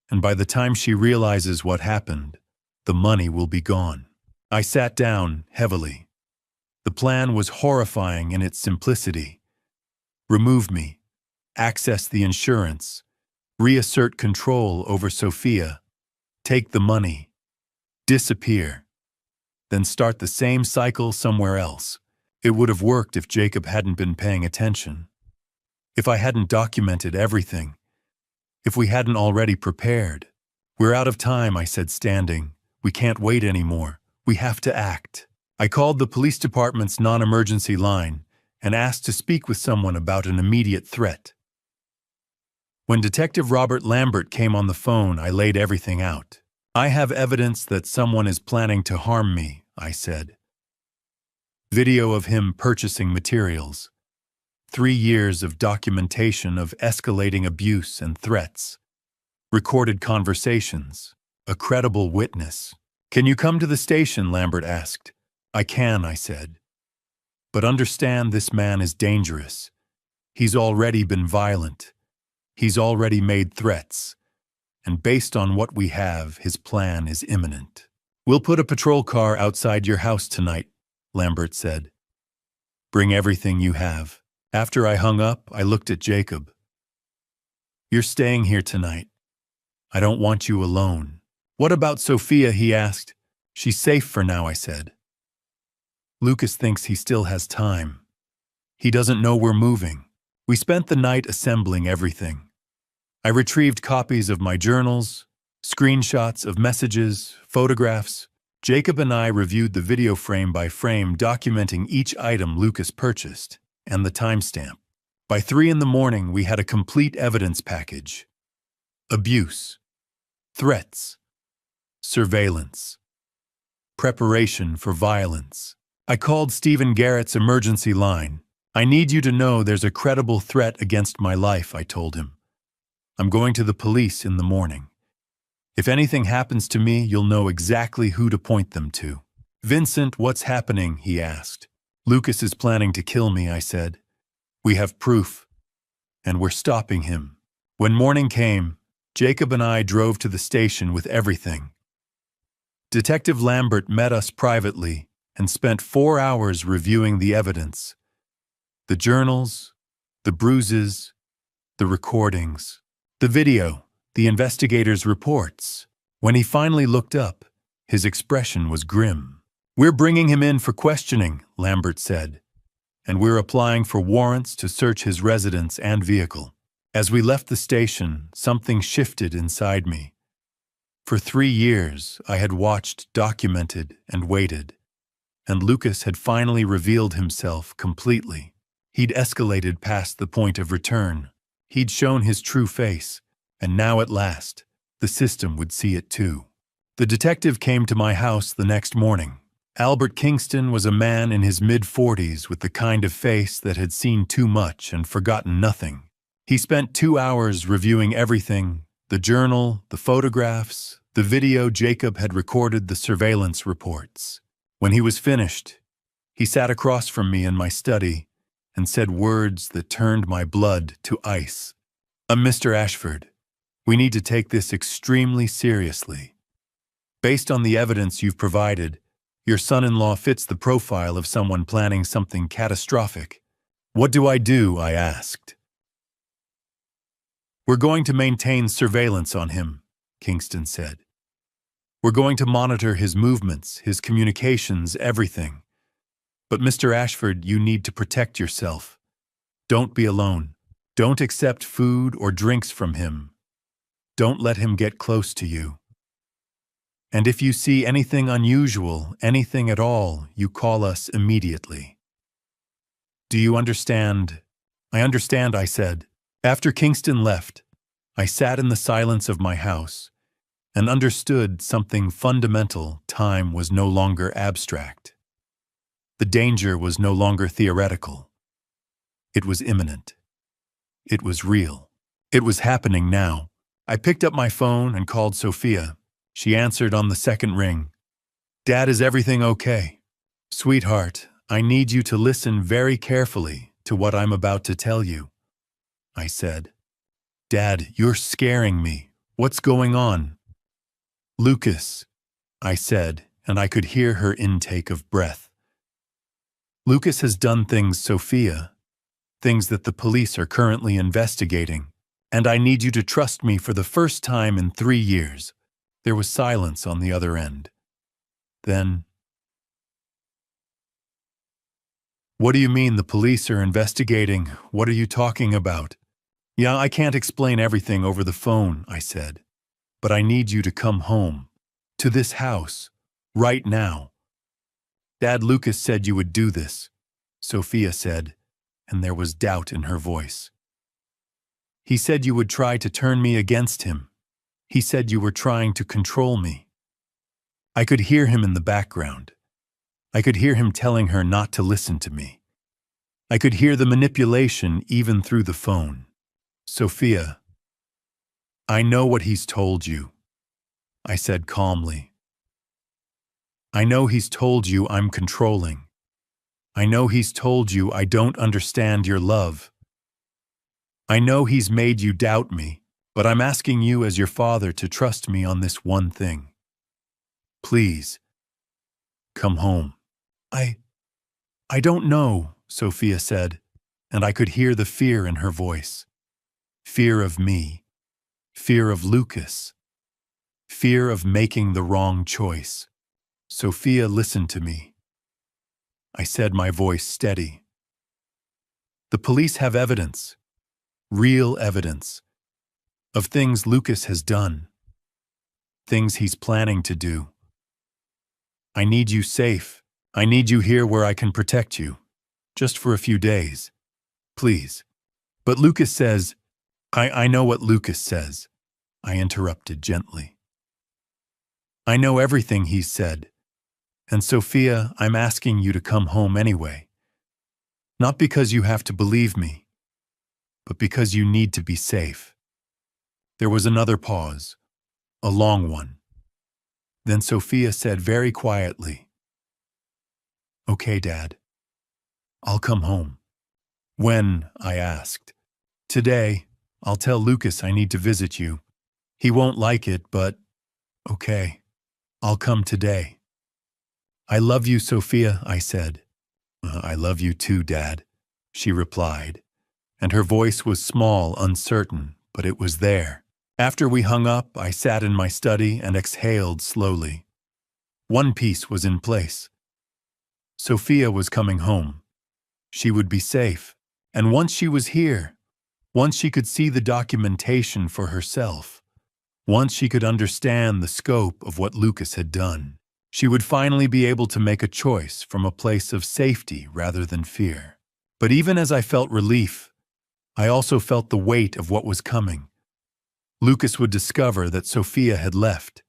And by the time she realizes what happened, the money will be gone. I sat down heavily. The plan was horrifying in its simplicity. Remove me, access the insurance, reassert control over Sophia, take the money, disappear, then start the same cycle somewhere else. It would have worked if Jacob hadn't been paying attention. If I hadn't documented everything. If we hadn't already prepared. We're out of time, I said, standing. We can't wait anymore. We have to act. I called the police department's non-emergency line and asked to speak with someone about an immediate threat. When Detective Robert Lambert came on the phone, I laid everything out. I have evidence that someone is planning to harm me, I said. Video of him purchasing materials. 3 years of documentation of escalating abuse and threats. Recorded conversations. A credible witness. Can you come to the station? Lambert asked. I can, I said. But understand this man is dangerous. He's already been violent. He's already made threats. And based on what we have, his plan is imminent. We'll put a patrol car outside your house tonight, Lambert said. Bring everything you have. After I hung up, I looked at Jacob. You're staying here tonight. I don't want you alone. What about Sophia? He asked. She's safe for now, I said. Lucas thinks he still has time. He doesn't know we're moving. We spent the night assembling everything. I retrieved copies of my journals, screenshots of messages, photographs. Jacob and I reviewed the video frame by frame, documenting each item Lucas purchased and the timestamp. By 3 a.m, we had a complete evidence package. Abuse, threats, surveillance, preparation for violence. I called Stephen Garrett's emergency line. I need you to know there's a credible threat against my life, I told him. I'm going to the police in the morning. If anything happens to me, you'll know exactly who to point them to. Vincent, what's happening? He asked. Lucas is planning to kill me, I said. We have proof, and we're stopping him. When morning came, Jacob and I drove to the station with everything. Detective Lambert met us privately and spent 4 hours reviewing the evidence. The journals, the bruises, the recordings, the video, the investigators' reports. When he finally looked up, his expression was grim. We're bringing him in for questioning, Lambert said, and we're applying for warrants to search his residence and vehicle. As we left the station, something shifted inside me. For 3 years, I had watched, documented, and waited, and Lucas had finally revealed himself completely. He'd escalated past the point of return. He'd shown his true face, and now at last, the system would see it too. The detective came to my house the next morning. Albert Kingston was a man in his mid-40s with the kind of face that had seen too much and forgotten nothing. He spent 2 hours reviewing everything, the journal, the photographs, the video Jacob had recorded, the surveillance reports. When he was finished, he sat across from me in my study and said words that turned my blood to ice. Mr. Ashford, we need to take this extremely seriously. Based on the evidence you've provided, your son-in-law fits the profile of someone planning something catastrophic. What do? I asked. We're going to maintain surveillance on him, Kingston said. We're going to monitor his movements, his communications, everything. But Mr. Ashford, you need to protect yourself. Don't be alone. Don't accept food or drinks from him. Don't let him get close to you. And if you see anything unusual, anything at all, you call us immediately. Do you understand? I understand, I said. After Kingston left, I sat in the silence of my house and understood something fundamental. Time was no longer abstract. The danger was no longer theoretical. It was imminent. It was real. It was happening now. I picked up my phone and called Sophia. She answered on the second ring. Dad, is everything okay? Sweetheart, I need you to listen very carefully to what I'm about to tell you, I said. Dad, you're scaring me. What's going on? Lucas, I said, and I could hear her intake of breath. Lucas has done things, Sophia, things that the police are currently investigating, and I need you to trust me for the first time in 3 years. There was silence on the other end. Then, what do you mean the police are investigating? What are you talking about? Yeah, I can't explain everything over the phone, I said. But I need you to come home. To this house. Right now. Dad, Lucas said you would do this, Sophia said, and there was doubt in her voice. He said you would try to turn me against him. He said you were trying to control me. I could hear him in the background. I could hear him telling her not to listen to me. I could hear the manipulation even through the phone. Sophia, I know what he's told you, I said calmly. I know he's told you I'm controlling. I know he's told you I don't understand your love. I know he's made you doubt me, but I'm asking you as your father to trust me on this one thing. Please, come home. I don't know, Sophia said, and I could hear the fear in her voice. Fear of me. Fear of Lucas. Fear of making the wrong choice. Sophia, listen to me. I said, my voice steady. The police have evidence, real evidence, of things Lucas has done, things he's planning to do. I need you safe. I need you here where I can protect you, just for a few days. Please. But Lucas says, I know what Lucas says, I interrupted gently. I know everything he's said. And Sophia, I'm asking you to come home anyway. Not because you have to believe me, but because you need to be safe. There was another pause, a long one. Then Sophia said very quietly, Okay, Dad, I'll come home. When? I asked. Today, I'll tell Lucas I need to visit you. He won't like it, but okay, I'll come today. I love you, Sophia, I said. I love you too, Dad, she replied, and her voice was small, uncertain, but it was there. After we hung up, I sat in my study and exhaled slowly. One piece was in place. Sophia was coming home. She would be safe, and once she was here, once she could see the documentation for herself, once she could understand the scope of what Lucas had done, she would finally be able to make a choice from a place of safety rather than fear. But even as I felt relief, I also felt the weight of what was coming. Lucas would discover that Sophia had left.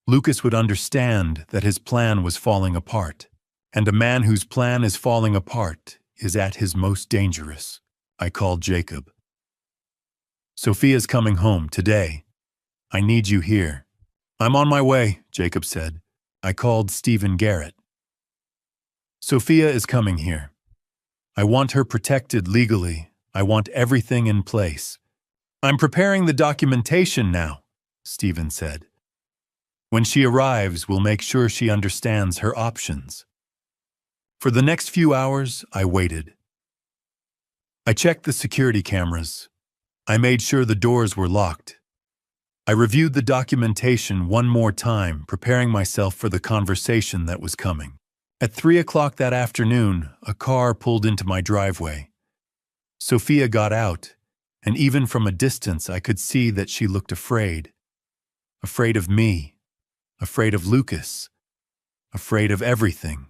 Lucas would understand that his plan was falling apart. And a man whose plan is falling apart is at his most dangerous. I called Jacob. Sophia's coming home today. I need you here. I'm on my way, Jacob said. I called Stephen Garrett. Sophia is coming here. I want her protected legally. I want everything in place. I'm preparing the documentation now, Stephen said. When she arrives, we'll make sure she understands her options. For the next few hours, I waited. I checked the security cameras. I made sure the doors were locked. I reviewed the documentation one more time, preparing myself for the conversation that was coming. At 3 o'clock that afternoon, a car pulled into my driveway. Sophia got out, and even from a distance I could see that she looked afraid. Afraid of me, afraid of Lucas, afraid of everything.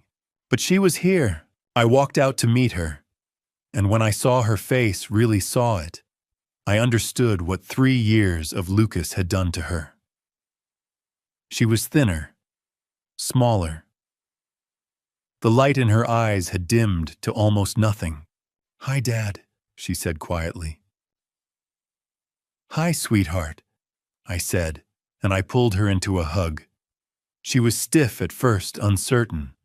But she was here. I walked out to meet her, and when I saw her face, really saw it, I understood what 3 years of Lucas had done to her. She was thinner, smaller. The light in her eyes had dimmed to almost nothing. "Hi, Dad," she said quietly. "Hi, sweetheart," I said, and I pulled her into a hug. She was stiff at first, uncertain.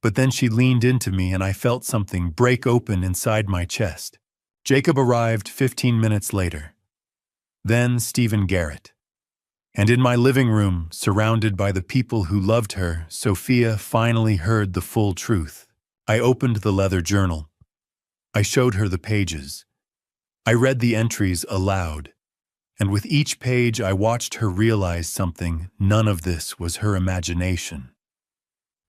But then she leaned into me and I felt something break open inside my chest. Jacob arrived 15 minutes later. Then Stephen Garrett. And in my living room, surrounded by the people who loved her, Sophia finally heard the full truth. I opened the leather journal. I showed her the pages. I read the entries aloud. And with each page, I watched her realize something. None of this was her imagination.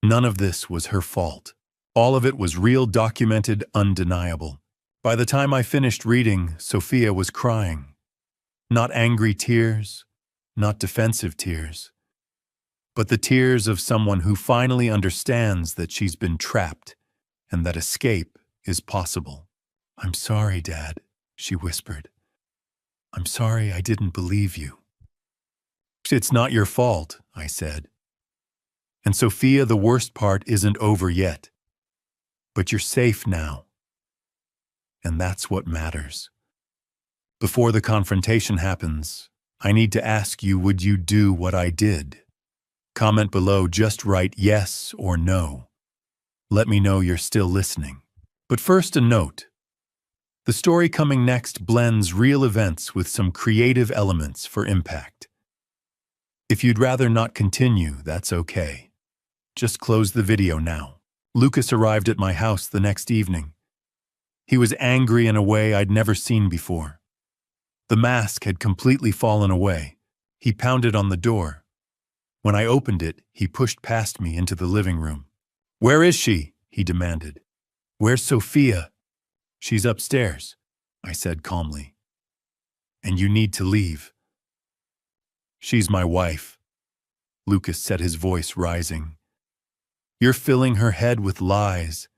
None of this was her fault. All of it was real, documented, undeniable. By the time I finished reading, Sophia was crying. Not angry tears, not defensive tears, but the tears of someone who finally understands that she's been trapped and that escape is possible. "I'm sorry, Dad," she whispered. "I'm sorry I didn't believe you." "It's not your fault," I said. "And Sophia, the worst part isn't over yet. But you're safe now. And that's what matters. Before the confrontation happens, I need to ask you, would you do what I did? Comment below, just write yes or no. Let me know you're still listening. But first, a note. The story coming next blends real events with some creative elements for impact. If you'd rather not continue, that's okay. Just close the video now. Lucas arrived at my house the next evening. He was angry in a way I'd never seen before. The mask had completely fallen away. He pounded on the door. When I opened it, he pushed past me into the living room. "Where is she?" he demanded. "Where's Sophia?" "She's upstairs," I said calmly. "And you need to leave." "She's my wife," Lucas said, his voice rising. "You're filling her head with lies.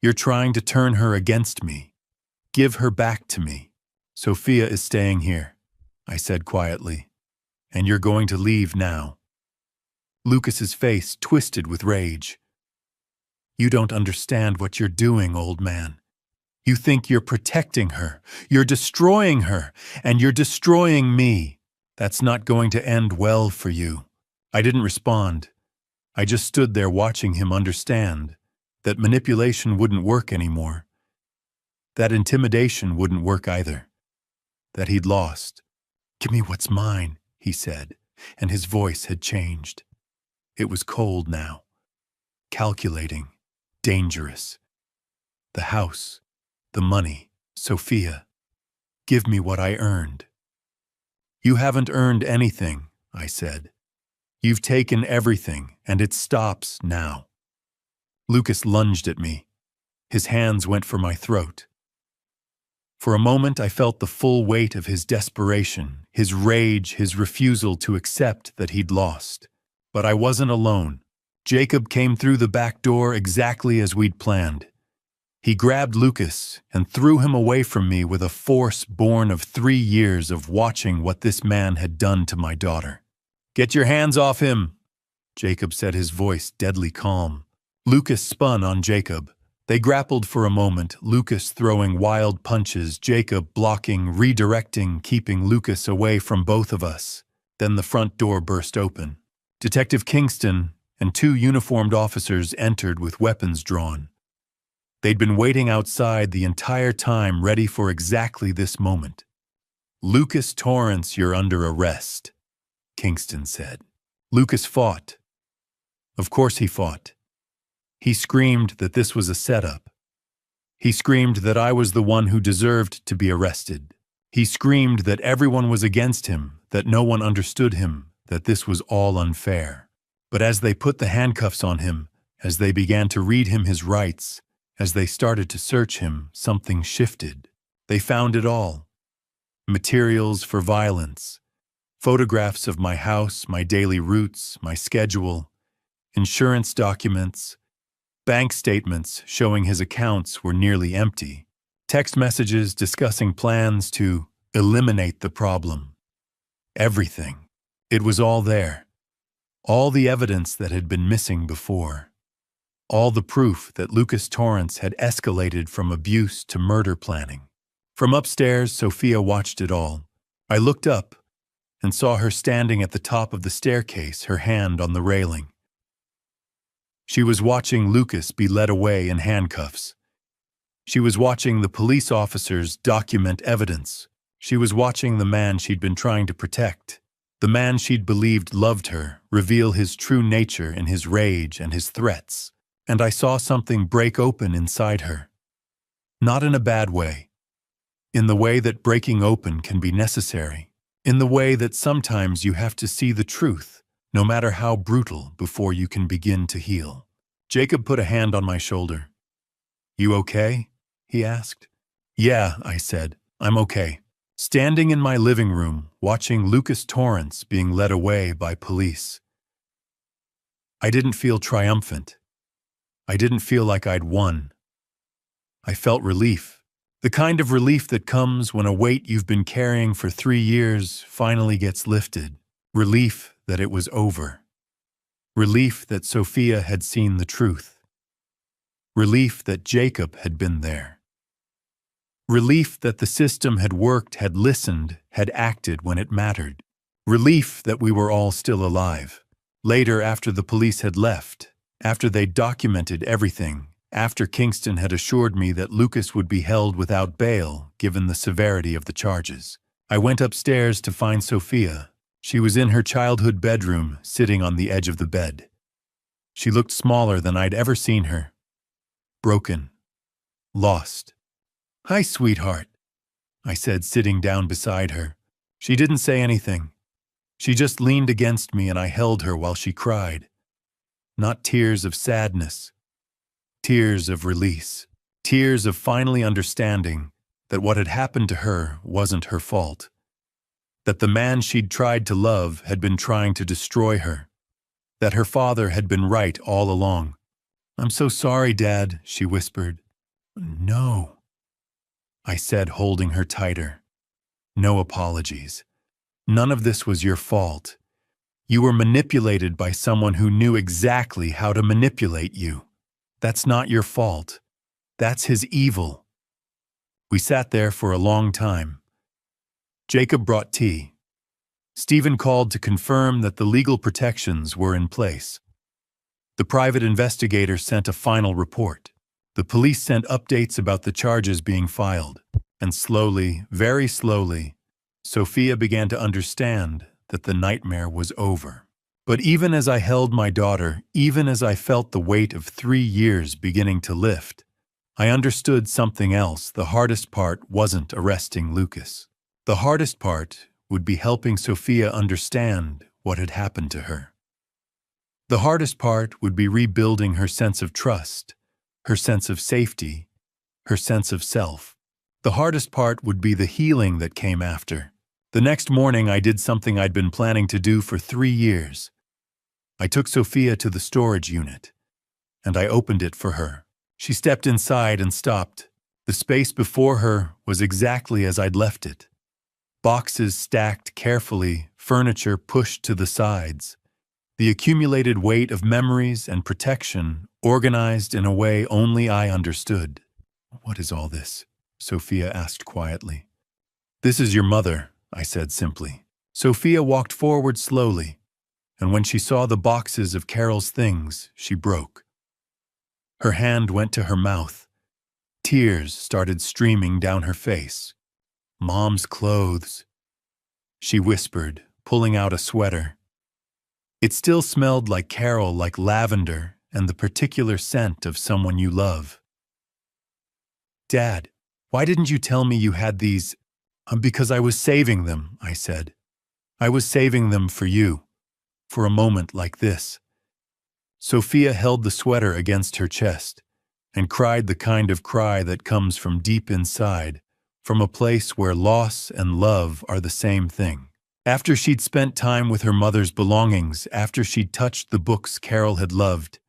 You're trying to turn her against me. Give her back to me." "Sophia is staying here," I said quietly. "And you're going to leave now." Lucas's face twisted with rage. "You don't understand what you're doing, old man. You think you're protecting her. You're destroying her. And you're destroying me. That's not going to end well for you." I didn't respond. I just stood there watching him understand that manipulation wouldn't work anymore. That intimidation wouldn't work either. That he'd lost. "Give me what's mine," he said, and his voice had changed. It was cold now. Calculating. Dangerous. "The house. The money. Sophia. Give me what I earned." "You haven't earned anything," I said. "You've taken everything, and it stops now." Lucas lunged at me. His hands went for my throat. For a moment, I felt the full weight of his desperation, his rage, his refusal to accept that he'd lost. But I wasn't alone. Jacob came through the back door exactly as we'd planned. He grabbed Lucas and threw him away from me with a force born of 3 years of watching what this man had done to my daughter. "Get your hands off him," Jacob said, his voice deadly calm. Lucas spun on Jacob. They grappled for a moment, Lucas throwing wild punches, Jacob blocking, redirecting, keeping Lucas away from both of us. Then the front door burst open. Detective Kingston and 2 uniformed officers entered with weapons drawn. They'd been waiting outside the entire time, ready for exactly this moment. "Lucas Torrance, you're under arrest," Kingston said. Lucas fought. Of course he fought. He screamed that this was a setup. He screamed that I was the one who deserved to be arrested. He screamed that everyone was against him, that no one understood him, that this was all unfair. But as they put the handcuffs on him, as they began to read him his rights, as they started to search him, something shifted. They found it all. Materials for violence. Photographs of my house, my daily routes, my schedule. Insurance documents. Bank statements showing his accounts were nearly empty. Text messages discussing plans to eliminate the problem. Everything. It was all there. All the evidence that had been missing before. All the proof that Lucas Torrance had escalated from abuse to murder planning. From upstairs, Sophia watched it all. I looked up and saw her standing at the top of the staircase, her hand on the railing. She was watching Lucas be led away in handcuffs. She was watching the police officers document evidence, She was watching the man she'd been trying to protect, the man she'd believed loved her, reveal his true nature in his rage and his threats. And I saw something break open inside her. Not in a bad way. In the way that breaking open can be necessary. In the way that sometimes you have to see the truth, no matter how brutal, before you can begin to heal. Jacob put a hand on my shoulder. "You okay?" he asked. "Yeah," I said. "I'm okay." Standing in my living room, watching Lucas Torrance being led away by police. I didn't feel triumphant. I didn't feel like I'd won. I felt relief. The kind of relief that comes when a weight you've been carrying for 3 years finally gets lifted. Relief that it was over. Relief that Sophia had seen the truth. Relief that Jacob had been there. Relief that the system had worked, had listened, had acted when it mattered. Relief that we were all still alive. Later, after the police had left, after they'd documented everything, after Kingston had assured me that Lucas would be held without bail given the severity of the charges, I went upstairs to find Sophia. She was in her childhood bedroom, sitting on the edge of the bed. She looked smaller than I'd ever seen her. Broken. Lost. "Hi, sweetheart," I said, sitting down beside her. She didn't say anything. She just leaned against me and I held her while she cried. Not tears of sadness. Tears of release. Tears of finally understanding that what had happened to her wasn't her fault. That the man she'd tried to love had been trying to destroy her. That her father had been right all along. "I'm so sorry, Dad," she whispered. "No," I said, holding her tighter. "No apologies. None of this was your fault. You were manipulated by someone who knew exactly how to manipulate you. That's not your fault. That's his evil." We sat there for a long time. Jacob brought tea. Stephen called to confirm that the legal protections were in place. The private investigator sent a final report. The police sent updates about the charges being filed. And slowly, very slowly, Sophia began to understand that the nightmare was over. But even as I held my daughter, even as I felt the weight of 3 years beginning to lift, I understood something else. The hardest part wasn't arresting Lucas. The hardest part would be helping Sophia understand what had happened to her. The hardest part would be rebuilding her sense of trust, her sense of safety, her sense of self. The hardest part would be the healing that came after. The next morning, I did something I'd been planning to do for 3 years. I took Sophia to the storage unit, and I opened it for her. She stepped inside and stopped. The space before her was exactly as I'd left it. Boxes stacked carefully, furniture pushed to the sides. The accumulated weight of memories and protection organized in a way only I understood. "What is all this?" Sophia asked quietly. "This is your mother," I said simply. Sophia walked forward slowly, and when she saw the boxes of Carol's things, she broke. Her hand went to her mouth. Tears started streaming down her face. "Mom's clothes," she whispered, pulling out a sweater. It still smelled like Carol, like lavender and the particular scent of someone you love. "Dad, why didn't you tell me you had these?" Because I was saving them," I said. "I was saving them for you, for a moment like this." Sophia held the sweater against her chest and cried the kind of cry that comes from deep inside, from a place where loss and love are the same thing. After she'd spent time with her mother's belongings, after she'd touched the books Carol had loved,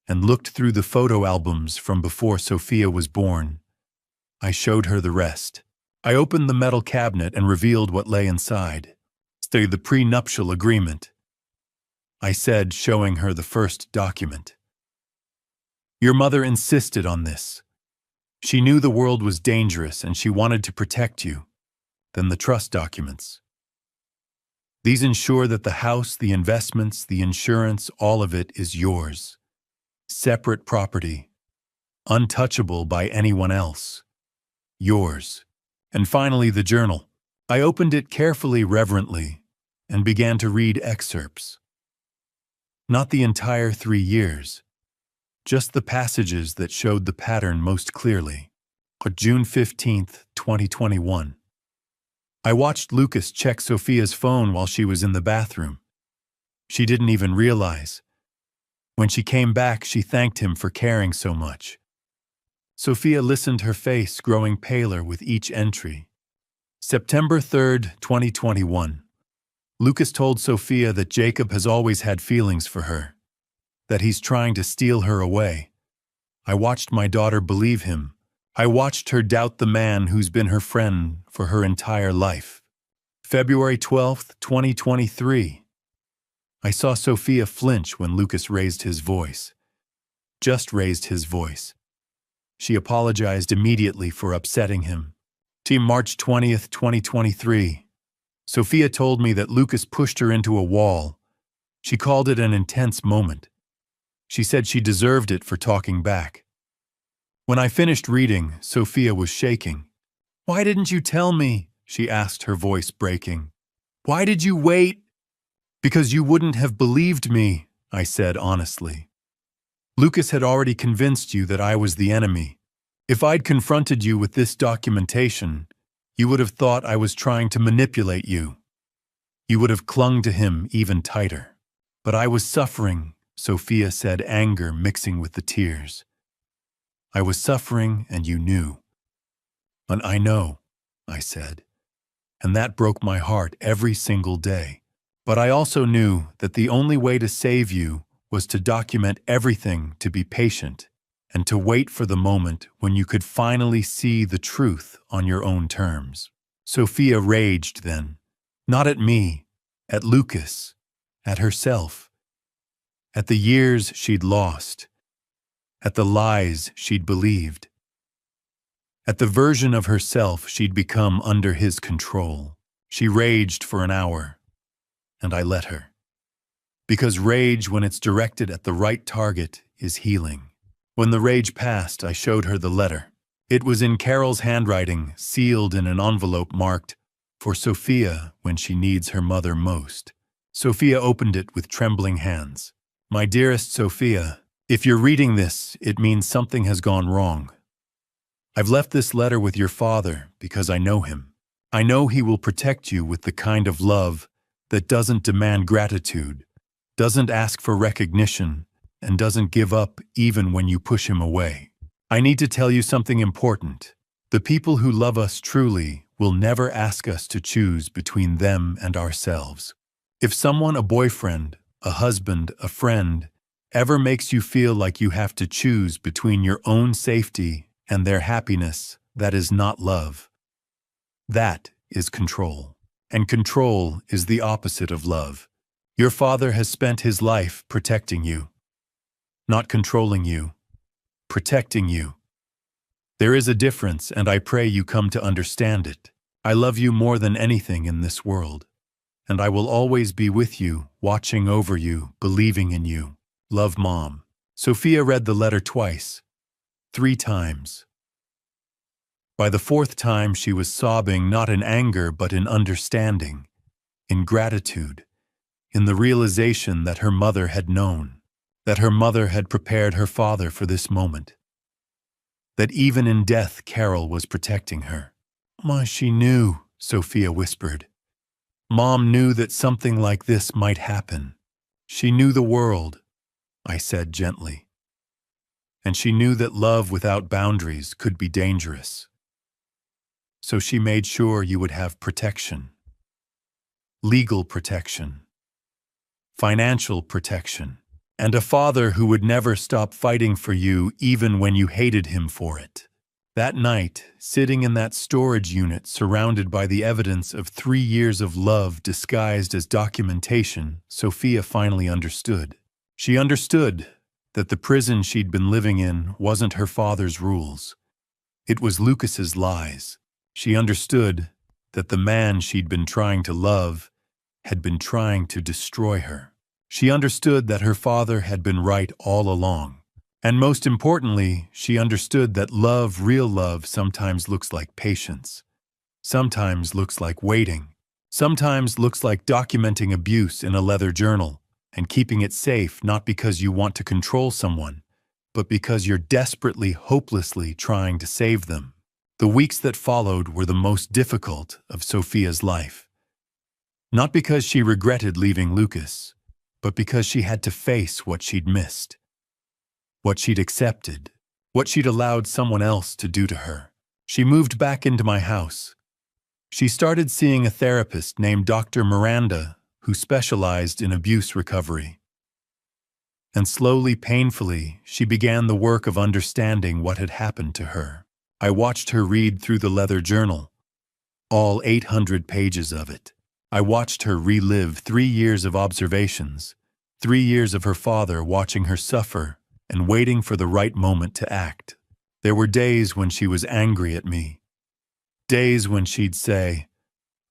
and looked through the photo albums from before Sophia was born, I showed her the rest. I opened the metal cabinet and revealed what lay inside. The prenuptial agreement, I said, showing her the first document. "Your mother insisted on this. She knew the world was dangerous and she wanted to protect you. Then the trust documents. These ensure that the house, the investments, the insurance, all of it is yours. Separate property, untouchable by anyone else. Yours. And finally, the journal. I opened it carefully, reverently, and began to read excerpts. Not the entire 3 years, just the passages that showed the pattern most clearly. On June 15th, 2021. I watched Lucas check Sophia's phone while she was in the bathroom. She didn't even realize. When she came back, she thanked him for caring so much. Sophia listened, her face growing paler with each entry. September 3rd, 2021. Lucas told Sophia that Jacob has always had feelings for her, that he's trying to steal her away. I watched my daughter believe him. I watched her doubt the man who's been her friend for her entire life. February 12th, 2023. I saw Sophia flinch when Lucas raised his voice. Just raised his voice. She apologized immediately for upsetting him. March 20th, 2023. Sophia told me that Lucas pushed her into a wall. She called it an intense moment. She said she deserved it for talking back. When I finished reading, Sophia was shaking. "Why didn't you tell me?" she asked, her voice breaking. "Why did you wait?" "Because you wouldn't have believed me," I said honestly. "Lucas had already convinced you that I was the enemy. If I'd confronted you with this documentation, you would have thought I was trying to manipulate you. You would have clung to him even tighter. But I was suffering," Sophia said, anger mixing with the tears. "I was suffering and you knew." "And I know," I said. "And that broke my heart every single day. But I also knew that the only way to save you was to document everything, to be patient, and to wait for the moment when you could finally see the truth on your own terms." Sophia raged then. Not at me, at Lucas, at herself, at the years she'd lost, at the lies she'd believed, at the version of herself she'd become under his control. She raged for an hour, and I let her. Because rage, when it's directed at the right target, is healing. When the rage passed, I showed her the letter. It was in Carol's handwriting, sealed in an envelope marked, "For Sophia when she needs her mother most." Sophia opened it with trembling hands. "My dearest Sophia, if you're reading this, it means something has gone wrong. I've left this letter with your father because I know him. I know he will protect you with the kind of love that doesn't demand gratitude, doesn't ask for recognition, and doesn't give up even when you push him away. I need to tell you something important. The people who love us truly will never ask us to choose between them and ourselves. If someone, a boyfriend, a husband, a friend, ever makes you feel like you have to choose between your own safety and their happiness, that is not love. That is control. And control is the opposite of love. Your father has spent his life protecting you. Not controlling you. Protecting you. There is a difference, and I pray you come to understand it. I love you more than anything in this world. And I will always be with you, watching over you, believing in you. Love, Mom. Sophia read the letter twice. 3 times. By the 4th time, she was sobbing, not in anger, but in understanding, in gratitude, in the realization that her mother had known, that her mother had prepared her father for this moment, that even in death, Carol was protecting her. "Ma, she knew," Sophia whispered. "Mom knew that something like this might happen. She knew the world," I said gently. "And she knew that love without boundaries could be dangerous. So she made sure you would have protection. Legal protection. Financial protection. And a father who would never stop fighting for you even when you hated him for it." That night, sitting in that storage unit surrounded by the evidence of 3 years of love disguised as documentation, Sophia finally understood. She understood that the prison she'd been living in wasn't her father's rules. It was Lucas's lies. She understood that the man she'd been trying to love had been trying to destroy her. She understood that her father had been right all along. And most importantly, she understood that love, real love, sometimes looks like patience. Sometimes looks like waiting. Sometimes looks like documenting abuse in a leather journal and keeping it safe not because you want to control someone, but because you're desperately, hopelessly trying to save them. The weeks that followed were the most difficult of Sophia's life. Not because she regretted leaving Lucas, but because she had to face what she'd missed, what she'd accepted, what she'd allowed someone else to do to her. She moved back into my house. She started seeing a therapist named Dr. Miranda, who specialized in abuse recovery. And slowly, painfully, she began the work of understanding what had happened to her. I watched her read through the leather journal, all 800 pages of it. I watched her relive 3 years of observations, 3 years of her father watching her suffer and waiting for the right moment to act. There were days when she was angry at me. Days when she'd say,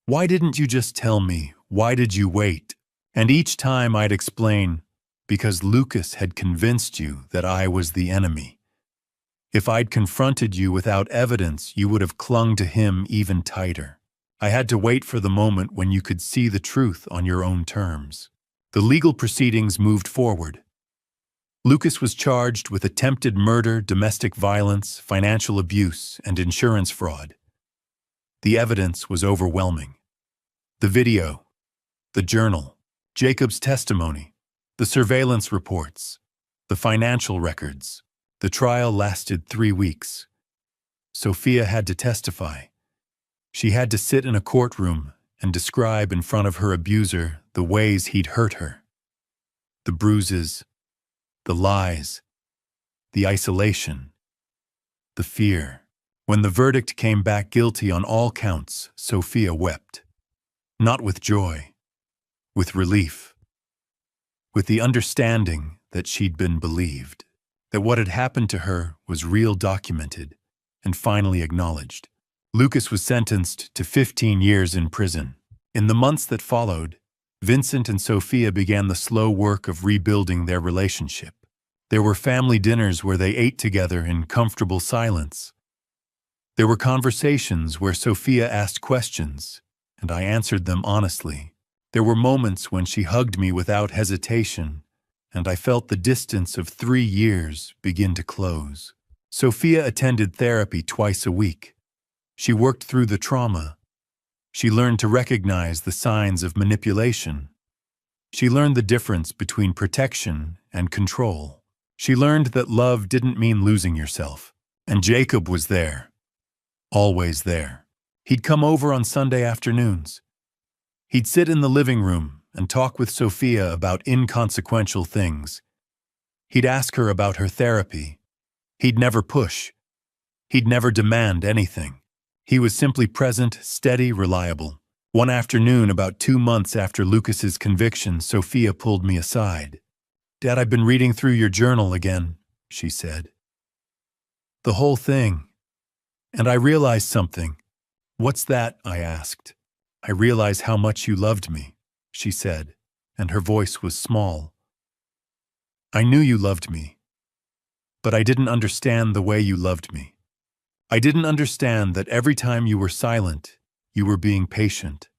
"Why didn't you just tell me? Why did you wait?" And each time I'd explain, "Because Lucas had convinced you that I was the enemy. If I'd confronted you without evidence, you would have clung to him even tighter. I had to wait for the moment when you could see the truth on your own terms." The legal proceedings moved forward. Lucas was charged with attempted murder, domestic violence, financial abuse, and insurance fraud. The evidence was overwhelming. The video, the journal, Jacob's testimony, the surveillance reports, the financial records. The trial lasted 3 weeks. Sophia had to testify. She had to sit in a courtroom and describe in front of her abuser the ways he'd hurt her. The bruises, the lies, the isolation, the fear. When the verdict came back guilty on all counts, Sophia wept. Not with joy, with relief, with the understanding that she'd been believed, that what had happened to her was real, documented, and finally acknowledged. Lucas was sentenced to 15 years in prison. In the months that followed, Vincent and Sophia began the slow work of rebuilding their relationship. There were family dinners where they ate together in comfortable silence. There were conversations where Sophia asked questions, and I answered them honestly. There were moments when she hugged me without hesitation, and I felt the distance of 3 years begin to close. Sophia attended therapy twice a week. She worked through the trauma. She learned to recognize the signs of manipulation. She learned the difference between protection and control. She learned that love didn't mean losing yourself. And Jacob was there. Always there. He'd come over on Sunday afternoons. He'd sit in the living room and talk with Sophia about inconsequential things. He'd ask her about her therapy. He'd never push. He'd never demand anything. He was simply present, steady, reliable. One afternoon, about 2 months after Lucas's conviction, Sophia pulled me aside. "Dad, I've been reading through your journal again," she said. "The whole thing. And I realized something." "What's that?" I asked. "I realize how much you loved me," she said, and her voice was small. "I knew you loved me, but I didn't understand the way you loved me. I didn't understand that every time you were silent, you were being patient.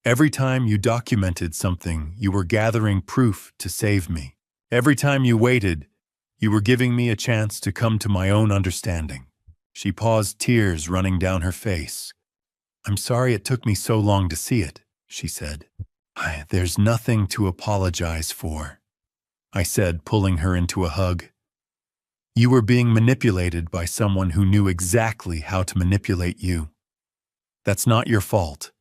Every time you documented something, you were gathering proof to save me. Every time you waited, you were giving me a chance to come to my own understanding." She paused, tears running down her face. "I'm sorry it took me so long to see it," she said. "There's nothing to apologize for," I said, pulling her into a hug. "You were being manipulated by someone who knew exactly how to manipulate you. That's not your fault."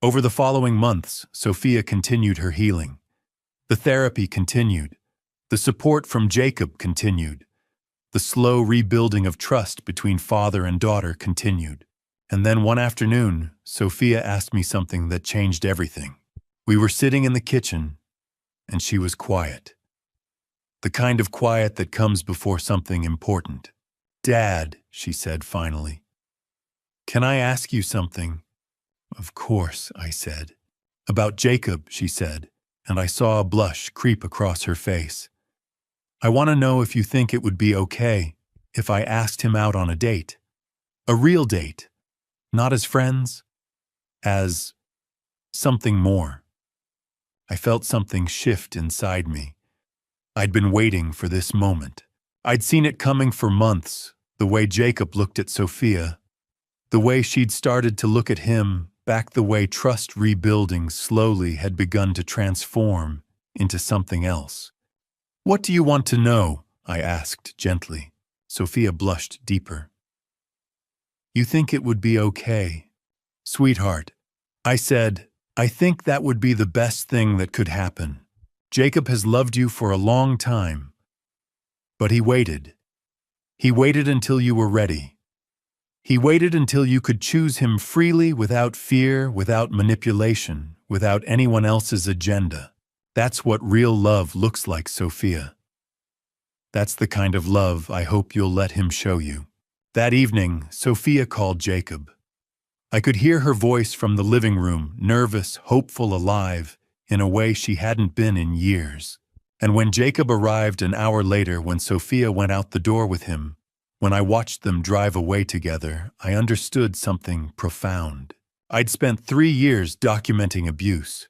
Over the following months, Sophia continued her healing. The therapy continued. The support from Jacob continued. The slow rebuilding of trust between father and daughter continued. And then one afternoon, Sophia asked me something that changed everything. We were sitting in the kitchen, and she was quiet. The kind of quiet that comes before something important. "Dad," she said finally, "can I ask you something?" "Of course," I said. "About Jacob," she said, and I saw a blush creep across her face. "I want to know if you think it would be okay if I asked him out on a date. A real date. Not as friends, as something more. I felt something shift inside me. I'd been waiting for this moment. I'd seen it coming for months, the way Jacob looked at Sophia, the way she'd started to look at him, back the way trust rebuilding slowly had begun to transform into something else. "What do you want to know?" I asked gently. Sophia blushed deeper. "You think it would be okay, sweetheart?" I said, "I think that would be the best thing that could happen. Jacob has loved you for a long time, but he waited. He waited until you were ready. He waited until you could choose him freely without fear, without manipulation, without anyone else's agenda. That's what real love looks like, Sophia. That's the kind of love I hope you'll let him show you." That evening, Sophia called Jacob. I could hear her voice from the living room, nervous, hopeful, alive, in a way she hadn't been in years. And when Jacob arrived an hour later, when Sophia went out the door with him, when I watched them drive away together, I understood something profound. I'd spent 3 years documenting abuse.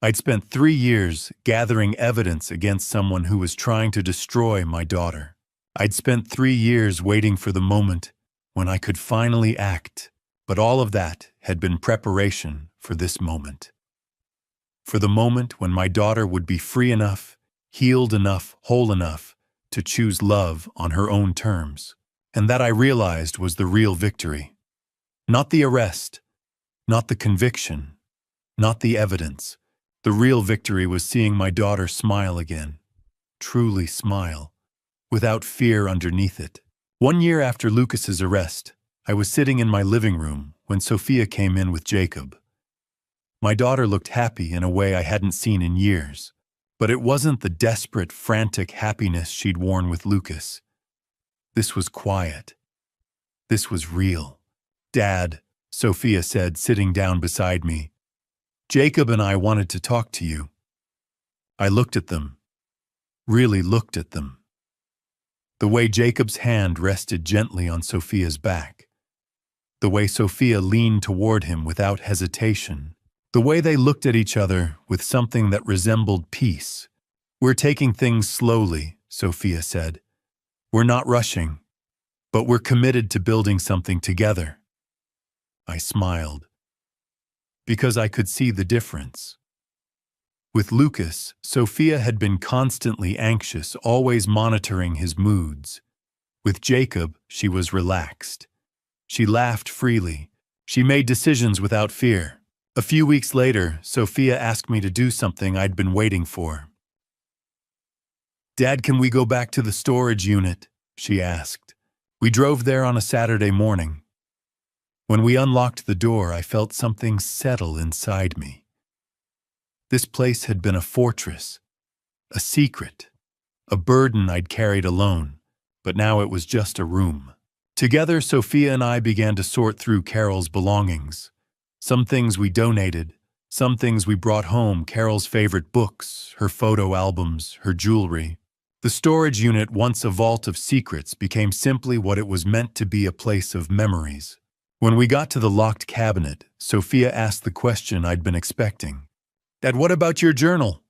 I'd spent 3 years gathering evidence against someone who was trying to destroy my daughter. I'd spent 3 years waiting for the moment when I could finally act, but all of that had been preparation for this moment. For the moment when my daughter would be free enough, healed enough, whole enough to choose love on her own terms. And that I realized was the real victory. Not the arrest, not the conviction, not the evidence. The real victory was seeing my daughter smile again, truly smile, without fear underneath it. 1 year after Lucas's arrest, I was sitting in my living room when Sophia came in with Jacob. My daughter looked happy in a way I hadn't seen in years, but it wasn't the desperate, frantic happiness she'd worn with Lucas. This was quiet. This was real. "Dad," Sophia said, sitting down beside me, "Jacob and I wanted to talk to you." I looked at them, really looked at them. The way Jacob's hand rested gently on Sophia's back. The way Sophia leaned toward him without hesitation. The way they looked at each other with something that resembled peace. "We're taking things slowly," Sophia said. "We're not rushing, but we're committed to building something together." I smiled, because I could see the difference. With Lucas, Sophia had been constantly anxious, always monitoring his moods. With Jacob, she was relaxed. She laughed freely. She made decisions without fear. A few weeks later, Sophia asked me to do something I'd been waiting for. "Dad, can we go back to the storage unit?" she asked. We drove there on a Saturday morning. When we unlocked the door, I felt something settle inside me. This place had been a fortress, a secret, a burden I'd carried alone, but now it was just a room. Together, Sophia and I began to sort through Carol's belongings. Some things we donated, some things we brought home, Carol's favorite books, her photo albums, her jewelry. The storage unit, once a vault of secrets, became simply what it was meant to be, a place of memories. When we got to the locked cabinet, Sophia asked the question I'd been expecting. "Dad, what about your journal?"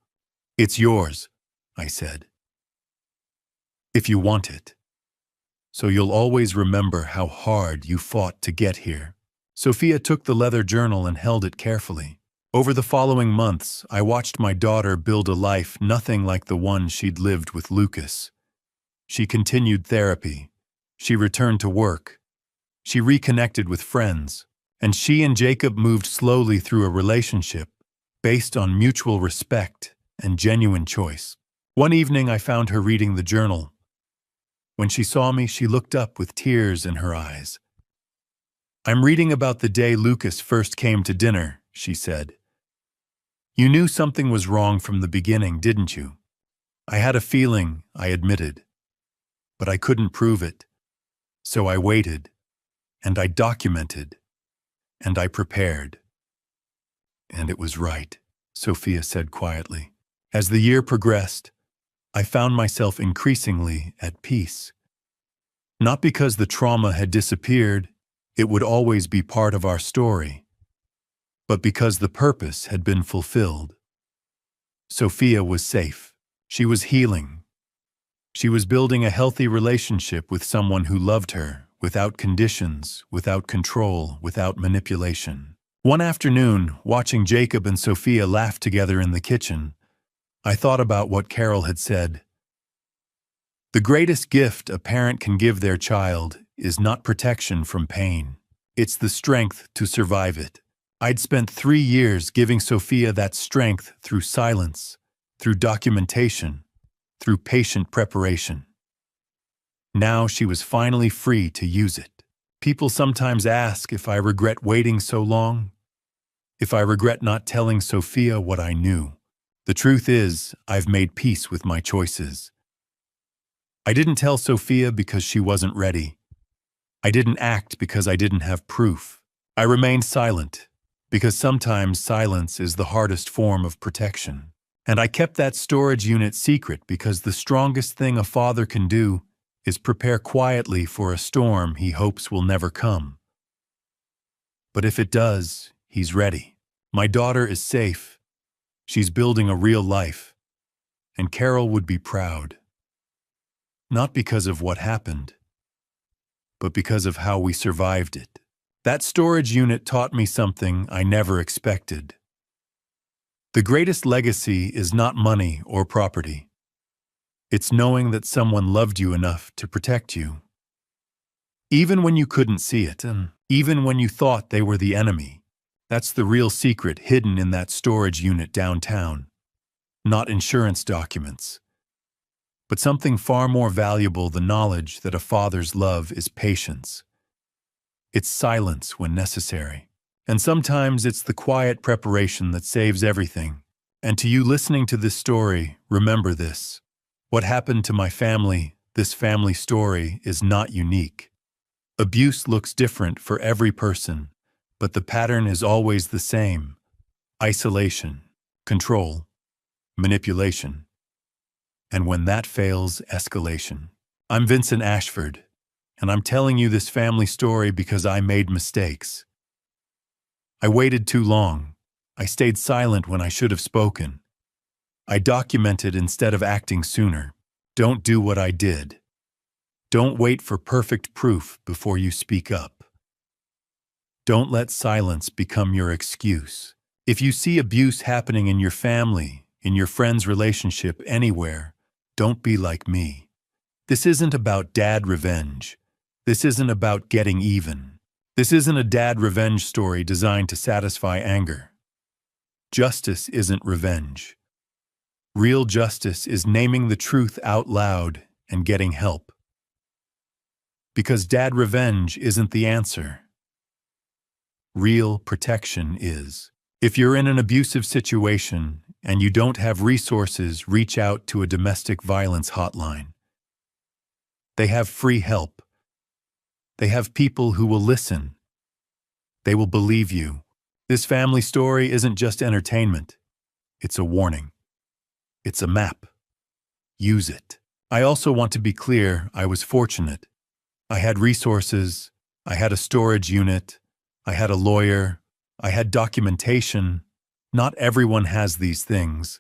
"It's yours," I said. "If you want it. So you'll always remember how hard you fought to get here." Sophia took the leather journal and held it carefully. Over the following months, I watched my daughter build a life nothing like the one she'd lived with Lucas. She continued therapy. She returned to work. She reconnected with friends. And she and Jacob moved slowly through a relationship based on mutual respect and genuine choice. One evening, I found her reading the journal. When she saw me, she looked up with tears in her eyes. "I'm reading about the day Lucas first came to dinner," she said. "You knew something was wrong from the beginning, didn't you?" "I had a feeling," I admitted, "but I couldn't prove it. So I waited, and I documented, and I prepared." "And it was right," Sophia said quietly. As the year progressed, I found myself increasingly at peace. Not because the trauma had disappeared, it would always be part of our story, but because the purpose had been fulfilled. Sophia was safe. She was healing. She was building a healthy relationship with someone who loved her, without conditions, without control, without manipulation. One afternoon, watching Jacob and Sophia laugh together in the kitchen, I thought about what Carol had said. The greatest gift a parent can give their child is not protection from pain. It's the strength to survive it. I'd spent 3 years giving Sophia that strength through silence, through documentation, through patient preparation. Now she was finally free to use it. People sometimes ask if I regret waiting so long, if I regret not telling Sophia what I knew. The truth is, I've made peace with my choices. I didn't tell Sophia because she wasn't ready. I didn't act because I didn't have proof. I remained silent, because sometimes silence is the hardest form of protection. And I kept that storage unit secret because the strongest thing a father can do is prepare quietly for a storm he hopes will never come. But if it does, he's ready. My daughter is safe. She's building a real life. And Carol would be proud. Not because of what happened, but because of how we survived it. That storage unit taught me something I never expected. The greatest legacy is not money or property. It's knowing that someone loved you enough to protect you. Even when you couldn't see it, and even when you thought they were the enemy. That's the real secret hidden in that storage unit downtown. Not insurance documents, but something far more valuable, the knowledge that a father's love is patience. It's silence when necessary. And sometimes it's the quiet preparation that saves everything. And to you listening to this story, remember this. What happened to my family, this family story, is not unique. Abuse looks different for every person, but the pattern is always the same. Isolation, control, manipulation. And when that fails, escalation. I'm Vincent Ashford, and I'm telling you this family story because I made mistakes. I waited too long. I stayed silent when I should have spoken. I documented instead of acting sooner. Don't do what I did. Don't wait for perfect proof before you speak up. Don't let silence become your excuse. If you see abuse happening in your family, in your friend's relationship, anywhere, don't be like me. This isn't about dad revenge. This isn't about getting even. This isn't a dad revenge story designed to satisfy anger. Justice isn't revenge. Real justice is naming the truth out loud and getting help. Because dad revenge isn't the answer. Real protection is. If you're in an abusive situation and you don't have resources, reach out to a domestic violence hotline. They have free help. They have people who will listen. They will believe you. This family story isn't just entertainment. It's a warning. It's a map. Use it. I also want to be clear, I was fortunate. I had resources. I had a storage unit. I had a lawyer. I had documentation. Not everyone has these things,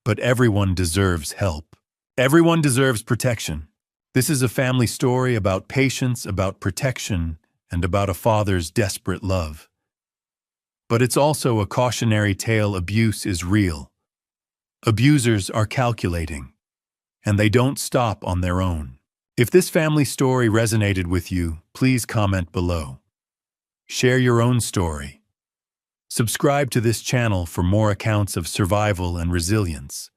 but everyone deserves help. Everyone deserves protection. This is a family story about patience, about protection, and about a father's desperate love. But it's also a cautionary tale. Abuse is real. Abusers are calculating, and they don't stop on their own. If this family story resonated with you, please comment below. Share your own story. Subscribe to this channel for more accounts of survival and resilience,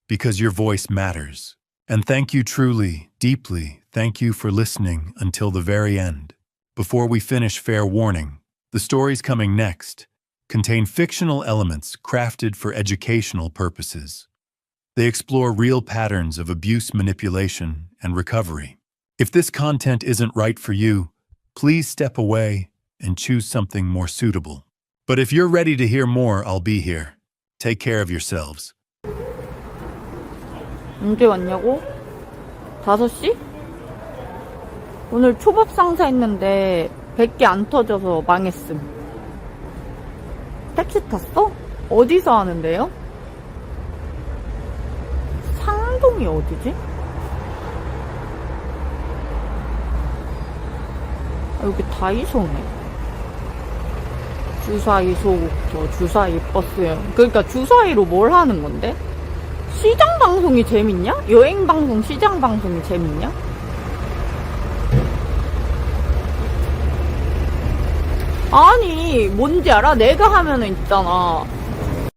because your voice matters. And thank you truly, deeply, thank you for listening until the very end. Before we finish, fair warning, the stories coming next contain fictional elements crafted for educational purposes. They explore real patterns of abuse, manipulation, and recovery. If this content isn't right for you, please step away and choose something more suitable. But if you're ready to hear more, I'll be here. Take care of yourselves. 언제 왔냐고? 5시? 오늘 초밥 상사 했는데 100개 안 터져서 망했음. 택시 탔어? 어디서 하는데요? 상동이 어디지? 여기 다이소네. 주사위 소국토, 주사위 버스요. 그러니까 주사위로 뭘 하는 건데? 시장 방송이 재밌냐? 여행 방송, 시장 방송이 재밌냐? 아니, 뭔지 알아? 내가 하면은 있잖아.